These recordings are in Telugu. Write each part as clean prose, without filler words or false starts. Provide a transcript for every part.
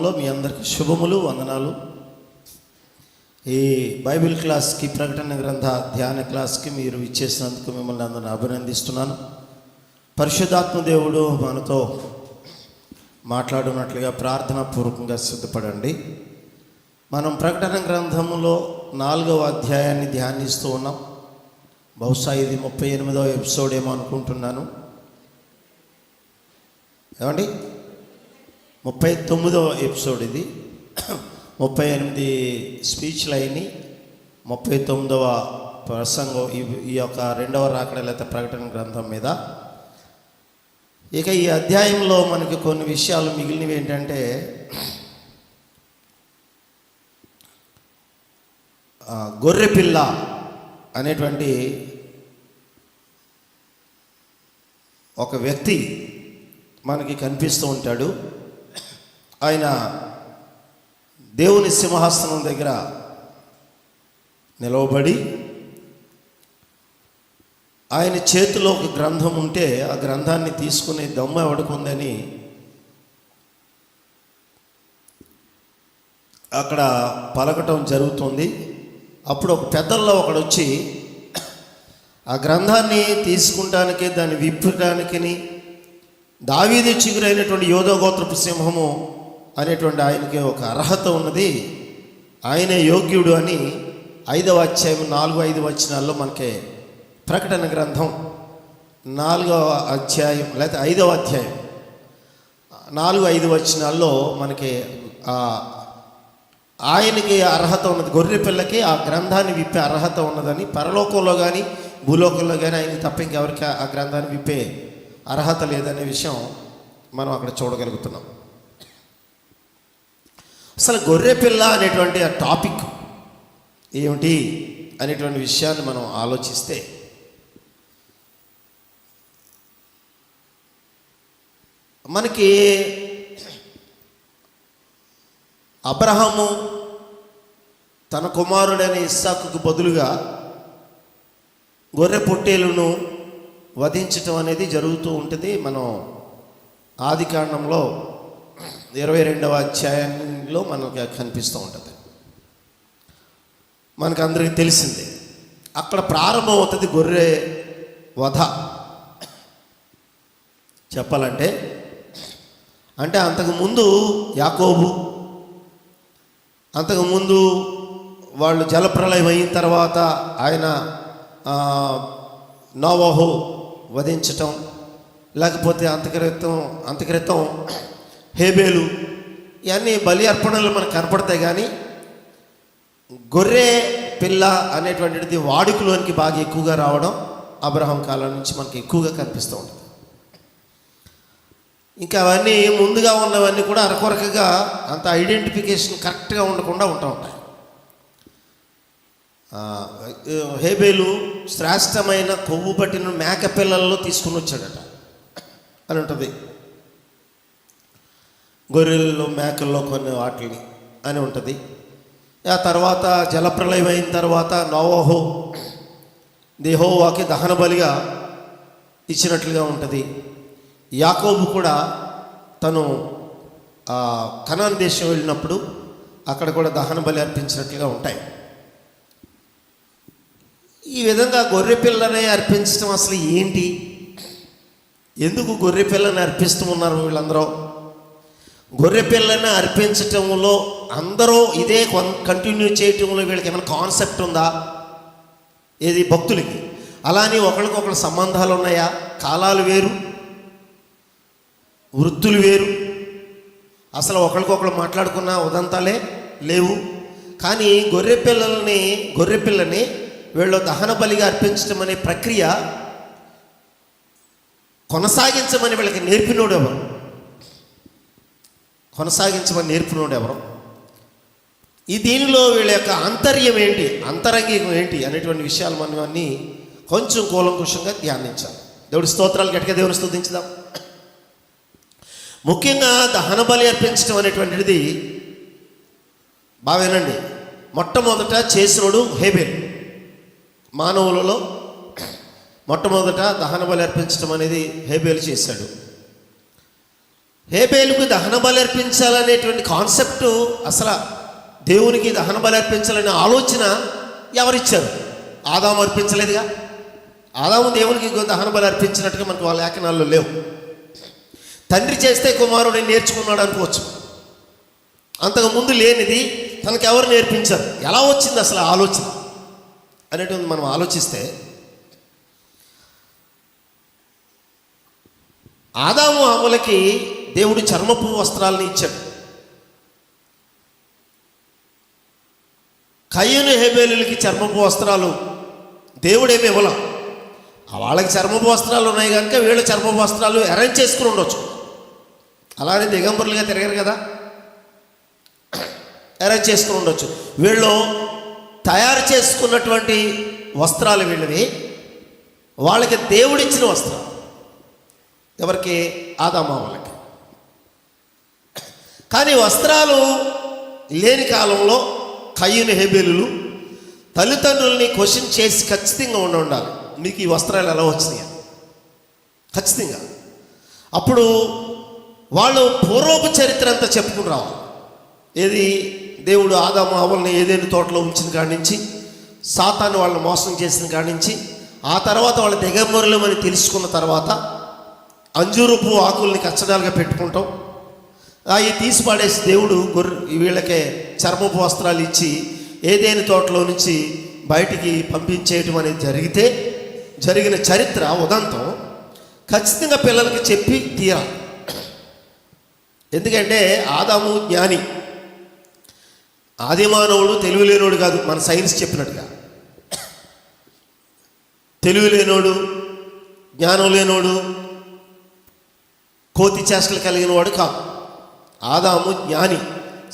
నామంలో మీ అందరికీ శుభములు, వందనాలు. ఈ బైబిల్ క్లాస్కి, ప్రకటన గ్రంథ ధ్యాన క్లాస్కి మీరు ఇచ్చేసినందుకు మిమ్మల్ని అందరిని అభినందిస్తున్నాను. పరిశుద్ధాత్మ దేవుడు మనతో మాట్లాడినట్లుగా ప్రార్థనాపూర్వకంగా సిద్ధపడండి. మనం ప్రకటన గ్రంథంలో 4వ అధ్యాయాన్ని ధ్యానిస్తూ ఉన్నాం. బహుశా ఇది 38వ ఎపిసోడ్ ఏమో అనుకుంటున్నాను. ఏమండి, 39వ ఎపిసోడ్ ఇది. 38 స్పీచ్లు అయినాయి, 39వ ప్రసంగం ఈ యొక్క 2వ రాకడ లేకపోతే ప్రకటన గ్రంథం మీద. ఇక ఈ అధ్యాయంలో మనకి కొన్ని విషయాలు మిగిలినవి ఏంటంటే, గొర్రెపిల్ల అనేటువంటి ఒక వ్యక్తి మనకి కనిపిస్తూ ఉంటాడు. ఆయన దేవుని సింహాసనం దగ్గర నిలవబడి, ఆయన చేతిలో ఒక గ్రంథం ఉంటే ఆ గ్రంథాన్ని తీసుకునే దమ్ము ఎవడుకుందని అక్కడ పలకటం జరుగుతుంది. అప్పుడు ఒక పెద్దల్లో ఒకడు వచ్చి ఆ గ్రంథాన్ని తీసుకుంటానికి, దాన్ని విప్పటానికి దావీదు చిగురైనటువంటి యోధగోత్రపు సింహము అనేటువంటి ఆయనకి ఒక అర్హత ఉన్నది, ఆయనే యోగ్యుడు అని 5వ అధ్యాయం 4-5 వచనాల్లో మనకి ప్రకటన గ్రంథం 4వ అధ్యాయం లేదా 5వ అధ్యాయం 4-5 వచనాల్లో మనకి ఆయనకి అర్హత ఉన్నది. గొర్రె పిల్లకి ఆ గ్రంథాన్ని విప్పే అర్హత ఉన్నదని, పరలోకంలో కానీ భూలోకంలో కానీ ఆయన తప్ప ఇంకెవరికి ఆ గ్రంథాన్ని విప్పే అర్హత లేదనే విషయం మనం అక్కడ చూడగలుగుతున్నాం. అసలు గొర్రెపిల్ల అనేటువంటి ఆ టాపిక్ ఏమిటి అనేటువంటి విషయాన్ని మనం ఆలోచిస్తే, మనకి అబ్రహాము తన కుమారుడైన ఇస్సాకుకు బదులుగా గొర్రె పొట్టేలును వధించటం అనేది జరుగుతూ ఉంటుంది. మనం ఆదికాండంలో 22వ అధ్యాయంలో మనకు కనిపిస్తూ ఉంటుంది. మనకు అందరికీ తెలిసిందే. అక్కడ ప్రారంభమవుతుంది గొర్రె వధ. చెప్పాలంటే అంతకుముందు యాకోబు, అంతకుముందు వాళ్ళు జలప్రలయం అయిన తర్వాత ఆయన నోవహు వధించటం, లేకపోతే అంతక్రితం హేబేలు, ఇవన్నీ బలి అర్పణలు మనకు కనపడతాయి. కానీ గొర్రె పిల్ల అనేటువంటిది వాడుకలోనికి బాగా ఎక్కువగా రావడం అబ్రహాం కాలం నుంచి మనకి ఎక్కువగా కనిపిస్తూ ఉంటుంది. ఇంకా అవన్నీ ముందుగా ఉన్నవన్నీ కూడా అరకొరకగా అంత ఐడెంటిఫికేషన్ కరెక్ట్గా ఉండకుండా ఉంటాయి. హేబేలు శ్రేష్టమైన కొవ్వు పట్టిన మేక పిల్లల్లో తీసుకుని వచ్చాడట అని ఉంటుంది. గొర్రెల్లో, మేకల్లో కొన్ని వాటిని అని ఉంటుంది. ఆ తర్వాత జలప్రలయం అయిన తర్వాత నోవహు యెహోవాకి దహన బలిగా ఇచ్చినట్లుగా ఉంటుంది. యాకోబు కూడా తను కనాను దేశం వెళ్ళినప్పుడు అక్కడ కూడా దహన బలి అర్పించినట్లుగా ఉంటాయి. ఈ విధంగా గొర్రె పిల్లని అర్పించడం అసలు ఏంటి, ఎందుకు గొర్రె పిల్లని అర్పిస్తూ ఉన్నారు వీళ్ళందరూ? గొర్రె పిల్లని అర్పించటంలో అందరూ ఇదే కంటిన్యూ చేయటంలో వీళ్ళకి ఏమైనా కాన్సెప్ట్ ఉందా? ఏది భక్తులకి అలానే ఒకరికొకరు సంబంధాలు ఉన్నాయా? కాలాలు వేరు, వృత్తులు వేరు, అసలు ఒకరికొకరు మాట్లాడుకున్న ఉదంతాలే లేవు. కానీ గొర్రె పిల్లని వీళ్ళు దహన బలిగా అర్పించడం అనే ప్రక్రియ కొనసాగించమని వీళ్ళకి నేర్పినోడు ఎవరు? ఈ దీనిలో వీళ్ళ యొక్క అంతర్యం ఏంటి, అంతరంగికం ఏంటి అనేటువంటి విషయాలు మనం అన్నీ కొంచెం కూలంకుషంగా ధ్యానించాలి. దేవుడి స్తోత్రాలు, గట్టిగా దేవుని స్తుతించుదాం. ముఖ్యంగా దహన బలి అర్పించడం అనేటువంటిది బావేనండి. మొట్టమొదట చేసినోడు హేబేలు. మానవులలో మొట్టమొదట దహన బలి అర్పించడం అనేది హేబేలు చేశాడు. హేబేలుకు దహన బలి అర్పించాలనేటువంటి కాన్సెప్టు, అసలు దేవునికి దహన బలి అర్పించాలనే ఆలోచన ఎవరిచ్చారు? ఆదాము అర్పించలేదుగా. ఆదాము దేవునికి దహన బలి అర్పించినట్టుగా మనకు వాళ్ళ లేఖనాల్లో లేవు. తండ్రి చేస్తే కుమారుడు నేర్చుకున్నాడు అనుకోవచ్చు. అంతకుముందు లేనిది తనకు ఎవరు నేర్పించారు? ఎలా వచ్చింది అసలు ఆలోచన అనేటువంటి మనం ఆలోచిస్తే, ఆదాము హవ్వలకి దేవుడు చర్మపు వస్త్రాలను ఇచ్చాడు. కయ్యను హేబేలులకి చర్మపు వస్త్రాలు దేవుడేమి ఇవ్వాల. వాళ్ళకి చర్మపు వస్త్రాలు ఉన్నాయి కనుక వీళ్ళ చర్మపు వస్త్రాలు అరేంజ్ చేసుకుని ఉండొచ్చు. అలానే దిగంబరులుగా తిరగరు కదా, అరేంజ్ చేసుకుని ఉండొచ్చు. వీళ్ళు తయారు చేసుకున్నటువంటి వస్త్రాలు వీళ్ళవి, వాళ్ళకి దేవుడిచ్చిన వస్త్రం. ఎవరికి? ఆదాము వాళ్ళకి. కానీ వస్త్రాలు లేని కాలంలో కయ్యను హేబేలులు తల్లిదండ్రుల్ని క్వశ్చన్ చేసి ఖచ్చితంగా ఉండాలి, మీకు ఈ వస్త్రాలు ఎలా వచ్చినాయి ఖచ్చితంగా. అప్పుడు వాళ్ళు పూర్వపు చరిత్ర అంతా చెప్పుకుని రావాలి. ఏది? దేవుడు ఆదాము హవ్వల్ని ఏదైనా తోటలో ఉంచిన కాడి నుంచి, సాతాను వాళ్ళని మోసం చేసిన కాడి నుంచి, ఆ తర్వాత వాళ్ళ దిగంబరులమని తెలుసుకున్న తర్వాత అంజూరపు ఆకుల్ని కచ్చడాలుగా పెట్టుకుంటాం, అవి తీసి పాడేసి దేవుడు వీళ్ళకే చర్మపు వస్త్రాలు ఇచ్చి ఏదైనా తోటలో నుంచి బయటికి పంపించేయటం అనేది జరిగిన చరిత్ర ఉదంతం ఖచ్చితంగా పిల్లలకి చెప్పి తీరాలి. ఎందుకంటే ఆదాము జ్ఞాని, ఆదిమానవుడు తెలివిలేనోడు కాదు. మన సైన్స్ చెప్పినట్టుగా తెలివిలేనోడు, జ్ఞానం లేనోడు, కోతి చేష్టలు కలిగిన వాడు కాదు. ఆదాము జ్ఞాని,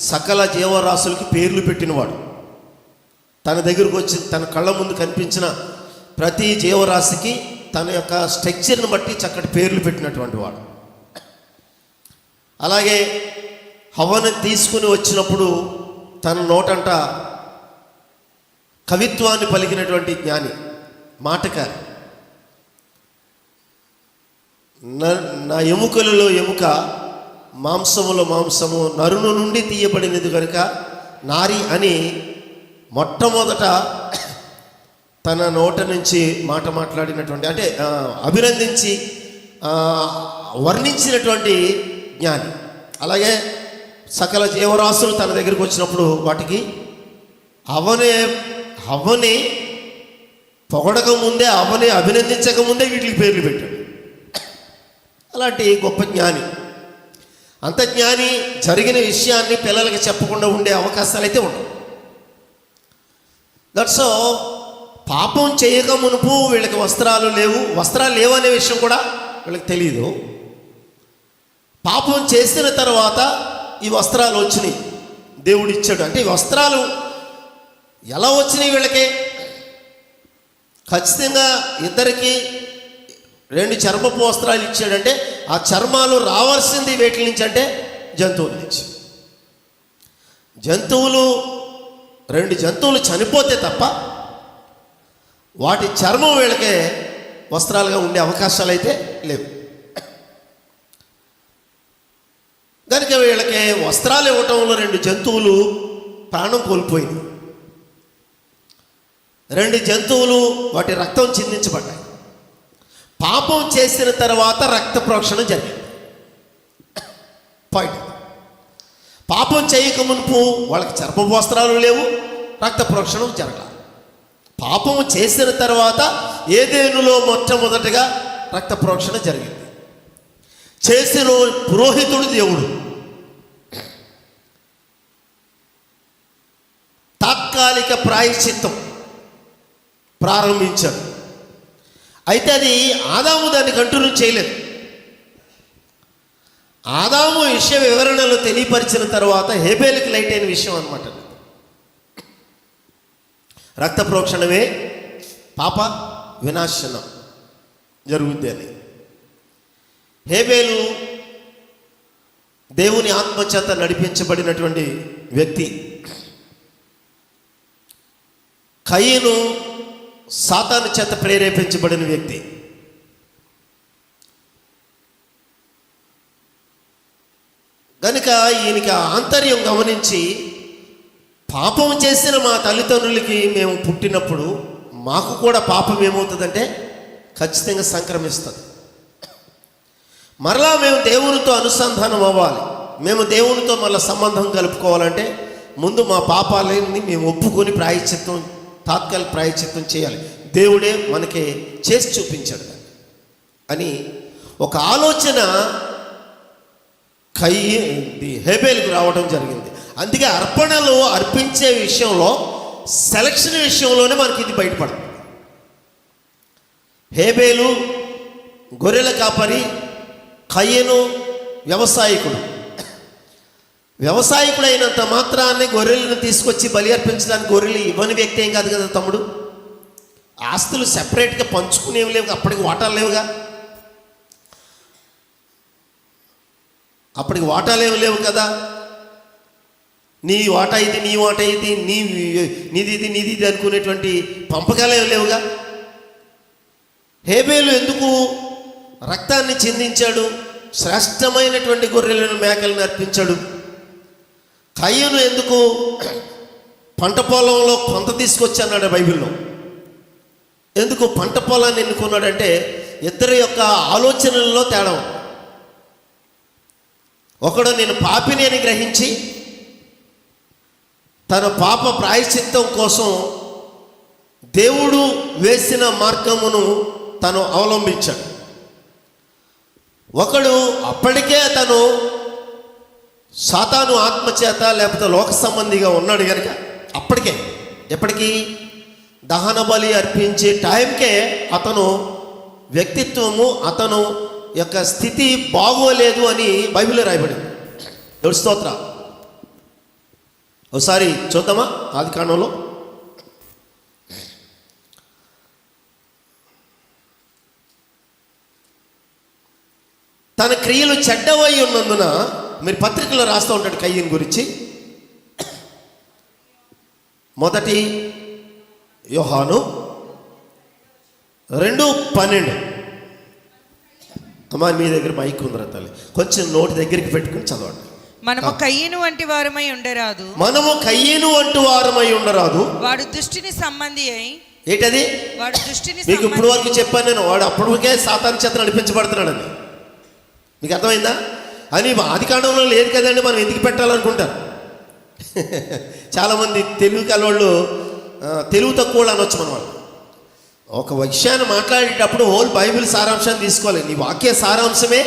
సకల జీవరాశులకి పేర్లు పెట్టినవాడు. తన దగ్గరకు వచ్చి తన కళ్ళ ముందు కనిపించిన ప్రతి జీవరాశికి తన యొక్క స్ట్రక్చర్ని బట్టి చక్కటి పేర్లు పెట్టినటువంటి వాడు. అలాగే హవ్వను తీసుకుని వచ్చినప్పుడు తన నోటంట కవిత్వాన్ని పలికినటువంటి జ్ఞాని, మాటకారి. నా ఎముకలలో ఎముక, మాంసములో మాంసము, నరును నుండి తీయబడినది కనుక నారి అని మొట్టమొదట తన నోట నుంచి మాట మాట్లాడినటువంటి, అంటే అభినందించి వర్ణించినటువంటి జ్ఞాని. అలాగే సకల జీవరాశులు తన దగ్గరికి వచ్చినప్పుడు వాటికి హవ్వని పొగడక ముందే, హవ్వని అభినందించక ముందే వీటికి పేర్లు పెట్టాడు. అలాంటి గొప్ప జ్ఞాని. అంత జ్ఞాని జరిగిన విషయాన్ని పిల్లలకి చెప్పకుండా ఉండే అవకాశాలు అయితే ఉండవు. దట్స్ పాపం చేయక మునుపు వీళ్ళకి వస్త్రాలు లేవు అనే విషయం కూడా వీళ్ళకి తెలియదు. పాపం చేసిన తర్వాత ఈ వస్త్రాలు వచ్చినాయి, దేవుడు ఇచ్చాడు. అంటే ఈ వస్త్రాలు ఎలా వచ్చినాయి వీళ్ళకి? ఖచ్చితంగా ఇద్దరికి 2 చర్మపు వస్త్రాలు ఇచ్చాడంటే ఆ చర్మాలు రావాల్సింది వేటి నుంచి అంటే జంతువుల నుంచి. 2 జంతువులు చనిపోతే తప్ప వాటి చర్మం వీళ్ళకే వస్త్రాలుగా ఉండే అవకాశాలు అయితే లేవు. కనుక వీళ్ళకి వస్త్రాలు ఇవ్వటంలో 2 జంతువులు ప్రాణం కోల్పోయింది. 2 జంతువులు వాటి రక్తం చిందించబడ్డాయి. పాపం చేసిన తర్వాత రక్త ప్రోక్షణ జరిగింది. పాయింట్. పాపం చేయక మునుపు వాళ్ళకి చర్మపు వస్త్రాలు లేవు, రక్త ప్రోక్షణం జరగాలి. పాపం చేసిన తర్వాత ఏదేనులో మొట్టమొదటిగా రక్త ప్రోక్షణ జరిగింది. చేసిన పురోహితుడు దేవుడు. తాత్కాలిక ప్రాయశ్చిత్తం ప్రారంభించాడు. అయితే అది ఆదాము దాన్ని కంటిన్యూ చేయలేదు. ఆదాము విషయ వివరణలు తెలియపరిచిన తర్వాత హేబేలుకి లైట్ అయిన విషయం అనమాట. రక్త ప్రోక్షణమే పాప వినాశనం జరుగుద్ది అని. హేబేలు దేవుని ఆత్మచేత నడిపించబడినటువంటి వ్యక్తి. కయీను సాతాను చేత ప్రేరేపించబడిన వ్యక్తి. కనుక ఈయనకి ఆంతర్యం గమనించి, పాపం చేసిన మా తల్లిదండ్రులకి మేము పుట్టినప్పుడు మాకు కూడా పాపం ఏమవుతుందంటే ఖచ్చితంగా సంక్రమిస్తుంది. మరలా మేము దేవునితో అనుసంధానం అవ్వాలి, మేము దేవునితో మళ్ళీ సంబంధం కలుపుకోవాలంటే ముందు మా పాపాలని మేము ఒప్పుకొని ప్రాయశ్చిత్తం, తాత్కాలిక ప్రాయశ్చిత్తం చేయాలి. దేవుడే మనకి చేసి చూపించాడు అని ఒక ఆలోచన హేబేలుకు రావడం జరిగింది. అందుకే అర్పణలు అర్పించే విషయంలో, సెలక్షన్ విషయంలోనే మనకి ఇది బయటపడుతుంది. హేబేలు గొర్రెల కాపరి, కయ్యను వ్యవసాయకుడు. వ్యవసాయకుడు అయినంత మాత్రాన్ని గొర్రెలను తీసుకొచ్చి బలి అర్పించడానికి గొర్రెలు ఇవ్వని వ్యక్తి ఏం కాదు కదా తమ్ముడు. ఆస్తులు సెపరేట్గా పంచుకునేవి లేవు, అప్పటికి వాటాలు లేవుగా, అప్పటికి వాటాలు ఏమి లేవు కదా. నీ వాటా ఇది, నీ వాటా ఇది, నీది ఇది అనుకునేటువంటి పంపకాలు ఏమి లేవుగా. హేబేలు ఎందుకు రక్తాన్ని చిందించాడు? శ్రేష్టమైనటువంటి గొర్రెలను, మేకలను అర్పించాడు. కయ్యను ఎందుకు పంట పొలంలో కొంత తీసుకొచ్చి అన్నాడు బైబిల్లో. ఎందుకు పంట పొలాన్ని ఎన్నుకున్నాడంటే ఇద్దరి యొక్క ఆలోచనల్లో తేడా. ఒకడు నేను పాపిని అని గ్రహించి తన పాప ప్రాయశ్చిత్తం కోసం దేవుడు వేసిన మార్గమును తను అవలంబించాడు. ఒకడు అప్పటికే తను సాతాను ఆత్మచేత లేకపోతే లోక సంబంధిగా ఉన్నాడు కనుక అప్పటికే, ఎప్పటికీ దహన బలి అర్పించే టైంకే అతను వ్యక్తిత్వము, అతను యొక్క స్థితి బాగోలేదు అని బైబిల్లో రాయబడింది. దేవుడి స్తోత్రం. ఒకసారి చూద్దామా ఆదికాండంలో. తన క్రియలు చెడ్డవై ఉన్నందున, మీరు పత్రికలో రాస్తూ ఉంటాడు కయ్యను గురించి. 1 యోహాను 2:12. అమ్మా మీ దగ్గర మైక్ ఉందిరా తల్లి, కొంచెం నోటి దగ్గరికి పెట్టుకుని చదవండి. మనము కయ్యను వంటి వారమై ఉండరాదు, మనము కయ్యను వంటి వారమై ఉండరాదు. వాడు దుష్టిని సంబంధి అయి. ఏంటది? వాడు దుష్టిని మీకు ఇప్పుడు వరకు చెప్పాను నేను, వాడు అప్పటికే సాతాను చేత నడిపించబడుతున్నాడని. మీకు అర్థమైందా? అని ఆదికాండంలో లేదు కదండి, మనం ఎందుకు పెట్టాలనుకుంటారు. చాలామంది తెలుగు కలవాళ్ళు తెలుగు తక్కువ అనొచ్చు మన వాళ్ళు. ఒక విషయాన్ని మాట్లాడేటప్పుడు హోల్ బైబిల్ సారాంశాన్ని తీసుకోవాలి. నీ వాక్య సారాంశమే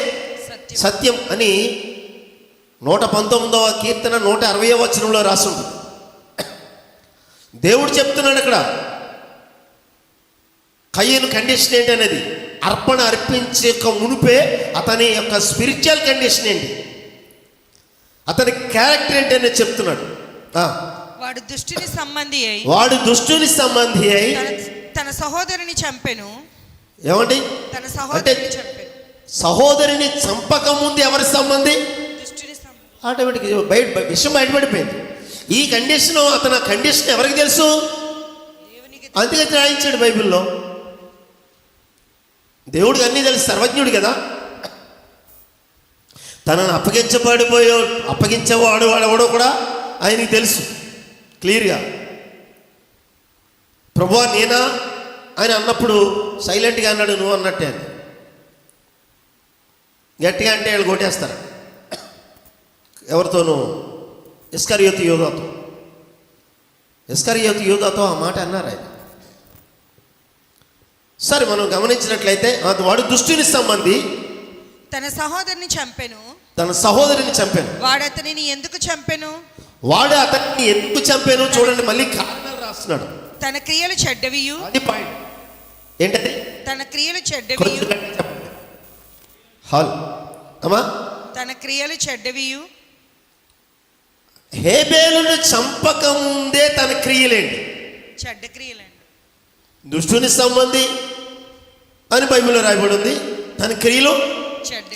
సత్యం అని 119వ కీర్తన 160వ వచనంలో రాసి ఉంటుంది. దేవుడు చెప్తున్నాడు అక్కడ కయ్యను కండిషన్ ఏంటనేది. అర్పణ అర్పించే మునిపే అతని యొక్క స్పిరిచువల్ కండిషన్ ఏంటి, అతని క్యారెక్టర్ ఏంటనే చెప్తున్నాడు. వాడు దుష్టుని సంబంధి అయి, వాడు దుష్టుని సంబంధి అయి తన సహోదరుని చంపెను. ఏమండి? తన సహోదరుని చంపెను. సహోదరిని చంపక ముందు ఎవరి సంబంధి? దుష్టుని సంబంధి. ఆటోమేటిక్ విషయం బయటపడిపోయింది. ఈ కండిషన్, అతని కండిషన్ ఎవరికి తెలుసు? అందుకే రాయించాడు బైబిల్లో. దేవుడికి అన్నీ తెలుసు, సర్వజ్ఞుడు కదా. తనను అప్పగించేవాడు వాడెవడో కూడా ఆయనకి తెలుసు క్లియర్గా. ప్రభువా నేనా అని అన్నప్పుడు సైలెంట్గా అన్నాడు, నువ్వు అన్నట్టే అని. గట్టిగా అంటే వాళ్ళు కొట్టేస్తారు. ఎవరితోనూ? ఇస్కరియోతు యూదాతో ఆ మాట అన్నారు ఆయన. సరే మనం గమనించినట్లయితే వాడు దుష్టుని సంబంధి, తన సహోదరుని చంపెను. వాడు అతనిని ఎందుకు చంపెను చూడండి, మళ్ళీ కారణాలు రాస్తున్నాడు. తన క్రియలు చెడ్డవియు. అది పాయింట్ ఏంటది? తన క్రియలు చెడ్డవియు. తన క్రియలు చెడ్డవియు. హేబేలును చంపక ముందే తన క్రియలేంటి? చెడ్డ క్రియలండి. దుష్టుని సంబంధి అని బైబిల్లో రాయబడి ఉంది, తన క్రియలు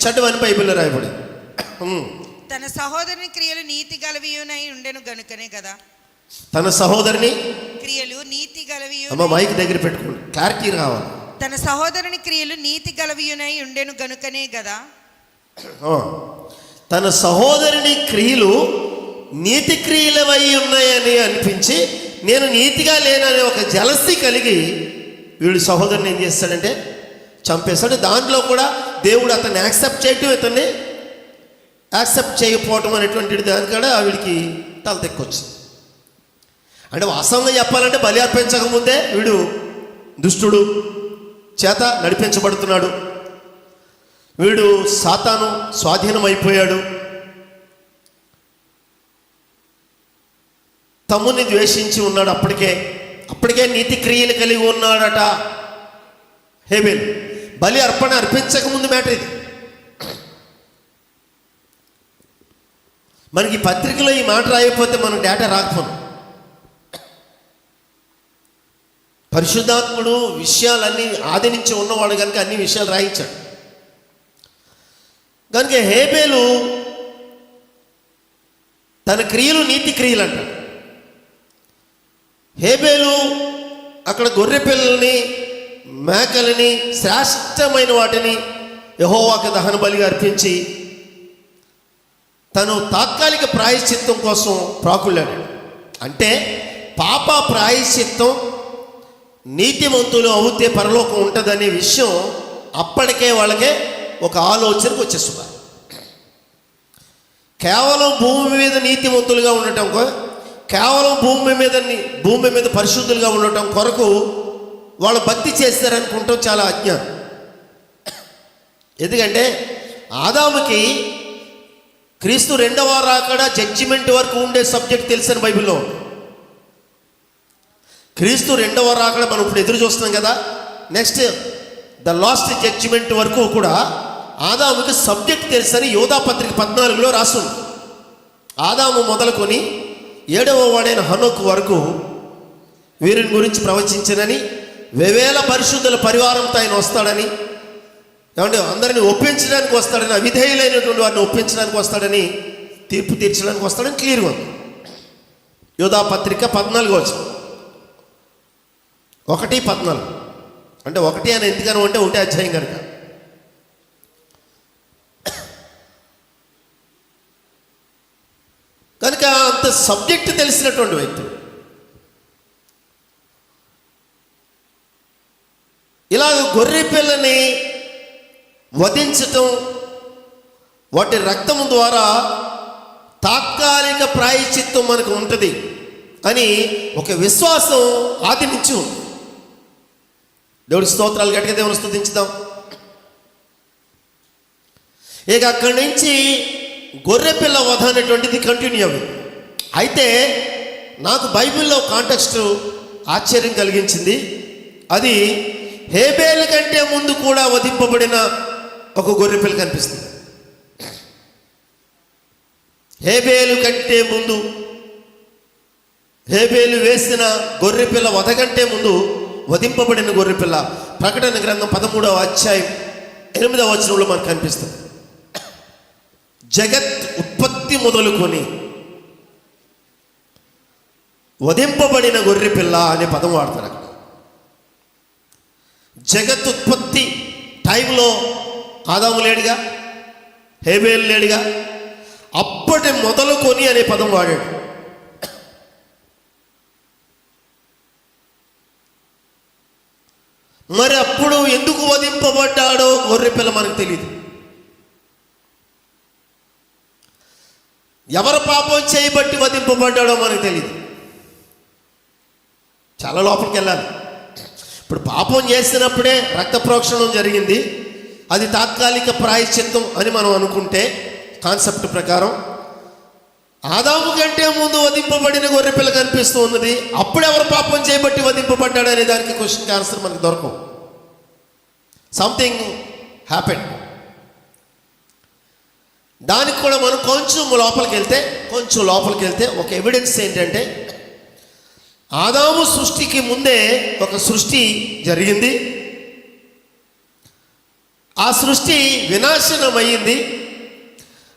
చెడ్డవని బైబిల్లో రాయబడి. తన సహోదరుని క్రియలు నీతి గలవియునై ఉండెను గనుకనే కదా. తన సహోదరుని క్రియలు నీతి గలవియు. అమ్మ మైక్ దగ్గర పెట్టుకోండి, క్లారిటీ రావాలి. తన సహోదరుని క్రియలు నీతి గలవియునై ఉండెను గనుకనే కదా. తన సహోదరుని క్రియలు నీతి క్రియలవై ఉన్నాయని అనిపించి నేను నీతిగా లేననే ఒక జలసి కలిగి వీడు సహోదరుని ఏం చేస్తాడంటే చంపేస్తాడు. దాంట్లో కూడా దేవుడు అతన్ని యాక్సెప్ట్ చేయటం, ఇతన్ని యాక్సెప్ట్ చేయకపోవటం అనేటువంటిది దానికాడ వీడికి తలతెక్కొచ్చింది. అంటే వాస్తవంగా చెప్పాలంటే బలి అర్పించకముందే వీడు దుష్టుడు చేత నడిపించబడుతున్నాడు, వీడు సాతాను స్వాధీనం అయిపోయాడు, తమ్ముని ద్వేషించి ఉన్నాడు, అప్పటికే నీతి క్రియలు కలిగి ఉన్నాడట హేబేలు. బలి అర్పణ అర్పించకముందు మ్యాటర్ ఇది. మనకి పత్రికలో ఈ మాట రాయకపోతే మనం డేటా రాకపోను. పరిశుద్ధాత్ముడు విషయాలన్నీ ఆది నుంచి ఉన్నవాడు కనుక అన్ని విషయాలు రాయించాడు. కనుక హేబేలు తన క్రియలు నీతి క్రియలు అంటాడు. హేబేలు అక్కడ గొర్రె పిల్లల్ని, మేకలని, శ్రేష్టమైన వాటిని యెహోవాకు దహన బలిగా అర్పించి తను తాత్కాలిక ప్రాయశ్చిత్తం కోసం ప్రాకుళ్ళాడు. అంటే పాప ప్రాయశ్చిత్తం నీతిమంతులు అవుతే పరలోకం ఉంటుందనే విషయం అప్పటికే వాళ్ళకే ఒక ఆలోచనకు వచ్చేస్తున్నారు. కేవలం భూమి మీద నీతిమంతులుగా ఉండటం, కేవలం భూమి మీద పరిశుద్ధులుగా ఉండటం కొరకు వాళ్ళు భక్తి చేస్తారనుకుంటాం చాలా అజ్ఞానం. ఎందుకంటే ఆదాముకి క్రీస్తు రెండవ రాకడ జడ్జిమెంట్ వరకు ఉండే సబ్జెక్ట్ తెలుసని బైబిల్లో. క్రీస్తు రెండవ రాకడ మనం ఇప్పుడు ఎదురు చూస్తున్నాం కదా, నెక్స్ట్ ద లాస్ట్ జడ్జిమెంట్ వరకు కూడా ఆదాముకి సబ్జెక్ట్ తెలుసని యోధా పత్రిక 14లో రాస్తుంది. ఆదాము మొదలుకొని 7వ వాడైన హనోకు వరకు వీరిని గురించి ప్రవచించనని, వేవేల పరిశుద్ధుల పరివారంతో ఆయన వస్తాడని, ఏమంటే అందరిని ఒప్పించడానికి వస్తాడని, అవిధేయులైనటువంటి వారిని ఒప్పించడానికి వస్తాడని, తీర్పు తీర్చడానికి వస్తాడని క్లియర్గా ఉంది. యోధా పత్రిక 14:1-14 అంటే 1 అని ఎందుకని అంటే 1 అధ్యాయం కనుక. కనుక అంత సబ్జెక్ట్ తెలిసినటువంటి వ్యక్తులు ఇలాగ గొర్రె పిల్లని వధించటం, వాటి రక్తము ద్వారా తాత్కాలిక ప్రాయశ్చిత్తం మనకు ఉంటుంది అని ఒక విశ్వాసం ఆది నుంచి ఉంది. దేవుడి స్తోత్రాలు, గట్టిగా దేవుని స్తుతించుదాం. ఇక అక్కడి నుంచి గొర్రెపిల్ల వధ అనేటువంటిది కంటిన్యూ అవ్వింది. అయితే నాకు బైబిల్లో కాంటెక్స్ట్ ఆశ్చర్యం కలిగించింది. అది హేబేలు కంటే ముందు కూడా వధింపబడిన ఒక గొర్రెపిల్ల కనిపిస్తుంది. హేబేలు కంటే ముందు, హేబేలు వేసిన గొర్రెపిల్ల వధ కంటే ముందు వధింపబడిన గొర్రెపిల్ల ప్రకటన గ్రంథం 13వ అధ్యాయం 8వ వచనంలో మనకు కనిపిస్తుంది. జగత్ ఉత్పత్తి మొదలుకొని వధింపబడిన గొర్రెపిల్ల అనే పదం వాడతారు అక్కడ. జగత్ ఉత్పత్తి టైంలో ఆదాము లేడుగా, హేబేలు లేడుగా, అప్పటి మొదలుకొని అనే పదం వాడాడు. మరి అప్పుడు ఎందుకు వధింపబడ్డాడో గొర్రెపిల్ల మనకు తెలియదు. ఎవరు పాపం చేయబట్టి వధింపబడ్డాడో మనకు తెలియదు. చాలా లోపలికి వెళ్ళాలి. ఇప్పుడు పాపం చేసినప్పుడే రక్త ప్రోక్షణం జరిగింది, అది తాత్కాలిక ప్రాయశ్చిత్తం అని మనం అనుకుంటే కాన్సెప్ట్ ప్రకారం ఆదాము కంటే ముందు వధింపబడిన గొర్రెపిల్ల కనిపిస్తూ ఉన్నది. అప్పుడెవరు పాపం చేయబట్టి వధింపబడ్డాడు అనే దానికి క్వశ్చన్కి ఆన్సర్ మనకు దొరకవు. Something happen. దానికి కూడా మనం కొంచెం లోపలికి వెళ్తే ఒక ఎవిడెన్స్ ఏంటంటే, ఆదాము సృష్టికి ముందే ఒక సృష్టి జరిగింది. ఆ సృష్టి వినాశనమైంది.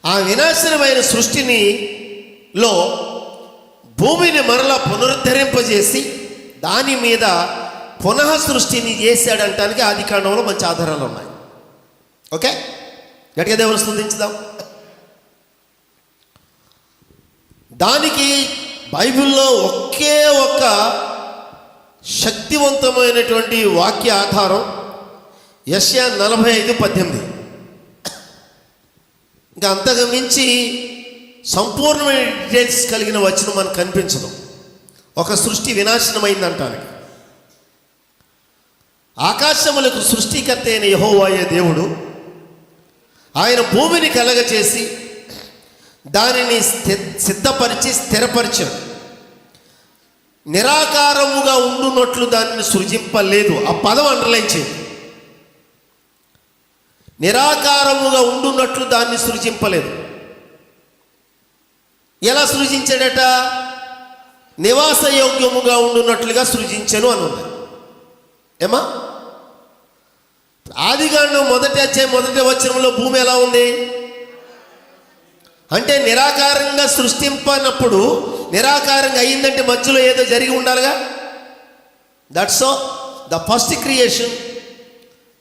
ఆ వినాశనమైన సృష్టిలో భూమిని మరలా పునరుద్ధరింపజేసి దాని మీద పునః సృష్టిని చేశాడంటానికి ఆది కాండంలో మంచి ఆధారాలు ఉన్నాయి. ఓకే, గట్టిగా దేవుని స్తుతించుదాం. దానికి బైబిల్లో ఒకే ఒక్క శక్తివంతమైనటువంటి వాక్య ఆధారం యెషయా 45:18. ఇంకా అంతకు మించి సంపూర్ణమైన డీటెయిల్స్ కలిగిన వచనం మనకు కనిపించదు. ఒక సృష్టి వినాశనమైందంటానికి. ఆకాశములకు సృష్టికర్త అయిన యెహోవాయే దేవుడు. ఆయన భూమిని కలగచేసి దానిని సిద్ధపరిచి స్థిరపరిచాడు. నిరాకారముగా ఉండునట్లు దానిని సృజింపలేదు. ఆ పదం అండర్లైన్ చేయండి. నిరాకారముగా ఉండునట్లు దాన్ని సృజింపలేదు. ఎలా సృజించాడట? నివాసయోగ్యముగా ఉండునట్లుగా సృజించను అని ఉంది. ఏమా? ఆదికాండం 1వ అధ్యాయం 1వ వచనంలో భూమి ఎలా ఉంది అంటే నిరాకారంగా సృష్టింపనప్పుడు, నిరాకారంగా అయిందంటే మధ్యలో ఏదో జరిగి ఉండాలిగా. That's so the first creation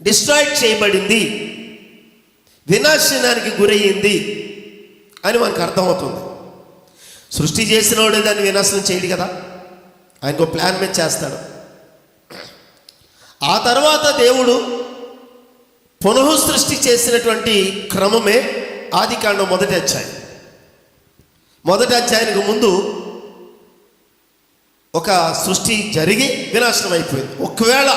destroyed చేయబడింది, వినాశనానికి గురయ్యింది అని మనకు అర్థమవుతుంది. సృష్టి చేసినోడే దాన్ని వినాశనం చేయడు కదా, ఆయనకు ప్లాన్ మీద చేస్తాడు. ఆ తర్వాత దేవుడు పునః సృష్టి చేసినటువంటి క్రమమే ఆదికాండం 1వ అధ్యాయం. 1వ అధ్యాయానికి ముందు ఒక సృష్టి జరిగి వినాశనం అయిపోయింది. ఒకవేళ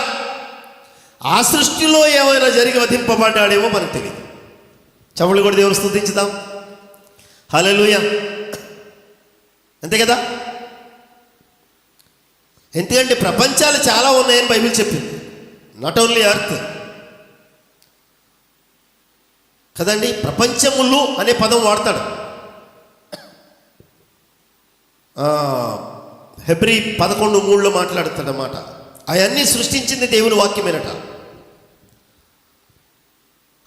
ఆ సృష్టిలో ఏమైనా జరిగి వధింపబడ్డాడేమో మనకు తెలియదు. చెవులు కూడా దేవుడు స్తుతించుదాం. హల్లెలూయా. అంతే కదా. ఎందుకంటే ప్రపంచాలు చాలా ఉన్నాయని బైబిల్ చెప్పింది. నాట్ ఓన్లీ ఎర్త్ కదండి, ప్రపంచములు అనే పదం వాడతాడు. హెబ్రీ 11:3 మాట్లాడుతాడన్నమాట. అవన్నీ సృష్టించింది దేవుని వాక్యమేనట.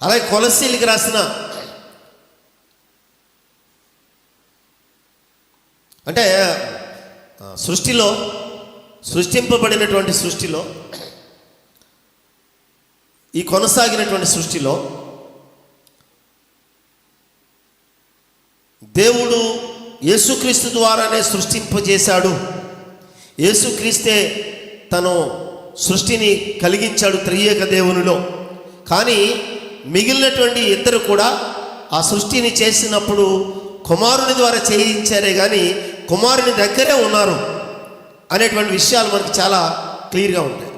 అలాగే కొలస్సీలకు రాసిన అంటే సృష్టింపబడినటువంటి సృష్టిలో, ఈ కొనసాగినటువంటి సృష్టిలో దేవుడు యేసుక్రీస్తు ద్వారానే సృష్టింపజేశాడు. యేసుక్రీస్తే తను సృష్టిని కలిగించాడు త్రియేక దేవునిలో. కానీ మిగిలినటువంటి ఇద్దరు కూడా ఆ సృష్టిని చేసినప్పుడు కుమారుని ద్వారా చేయించారే కానీ కుమారుని దగ్గరే ఉన్నారు అనేటువంటి విషయాలు మనకు చాలా క్లియర్గా ఉంటాయి.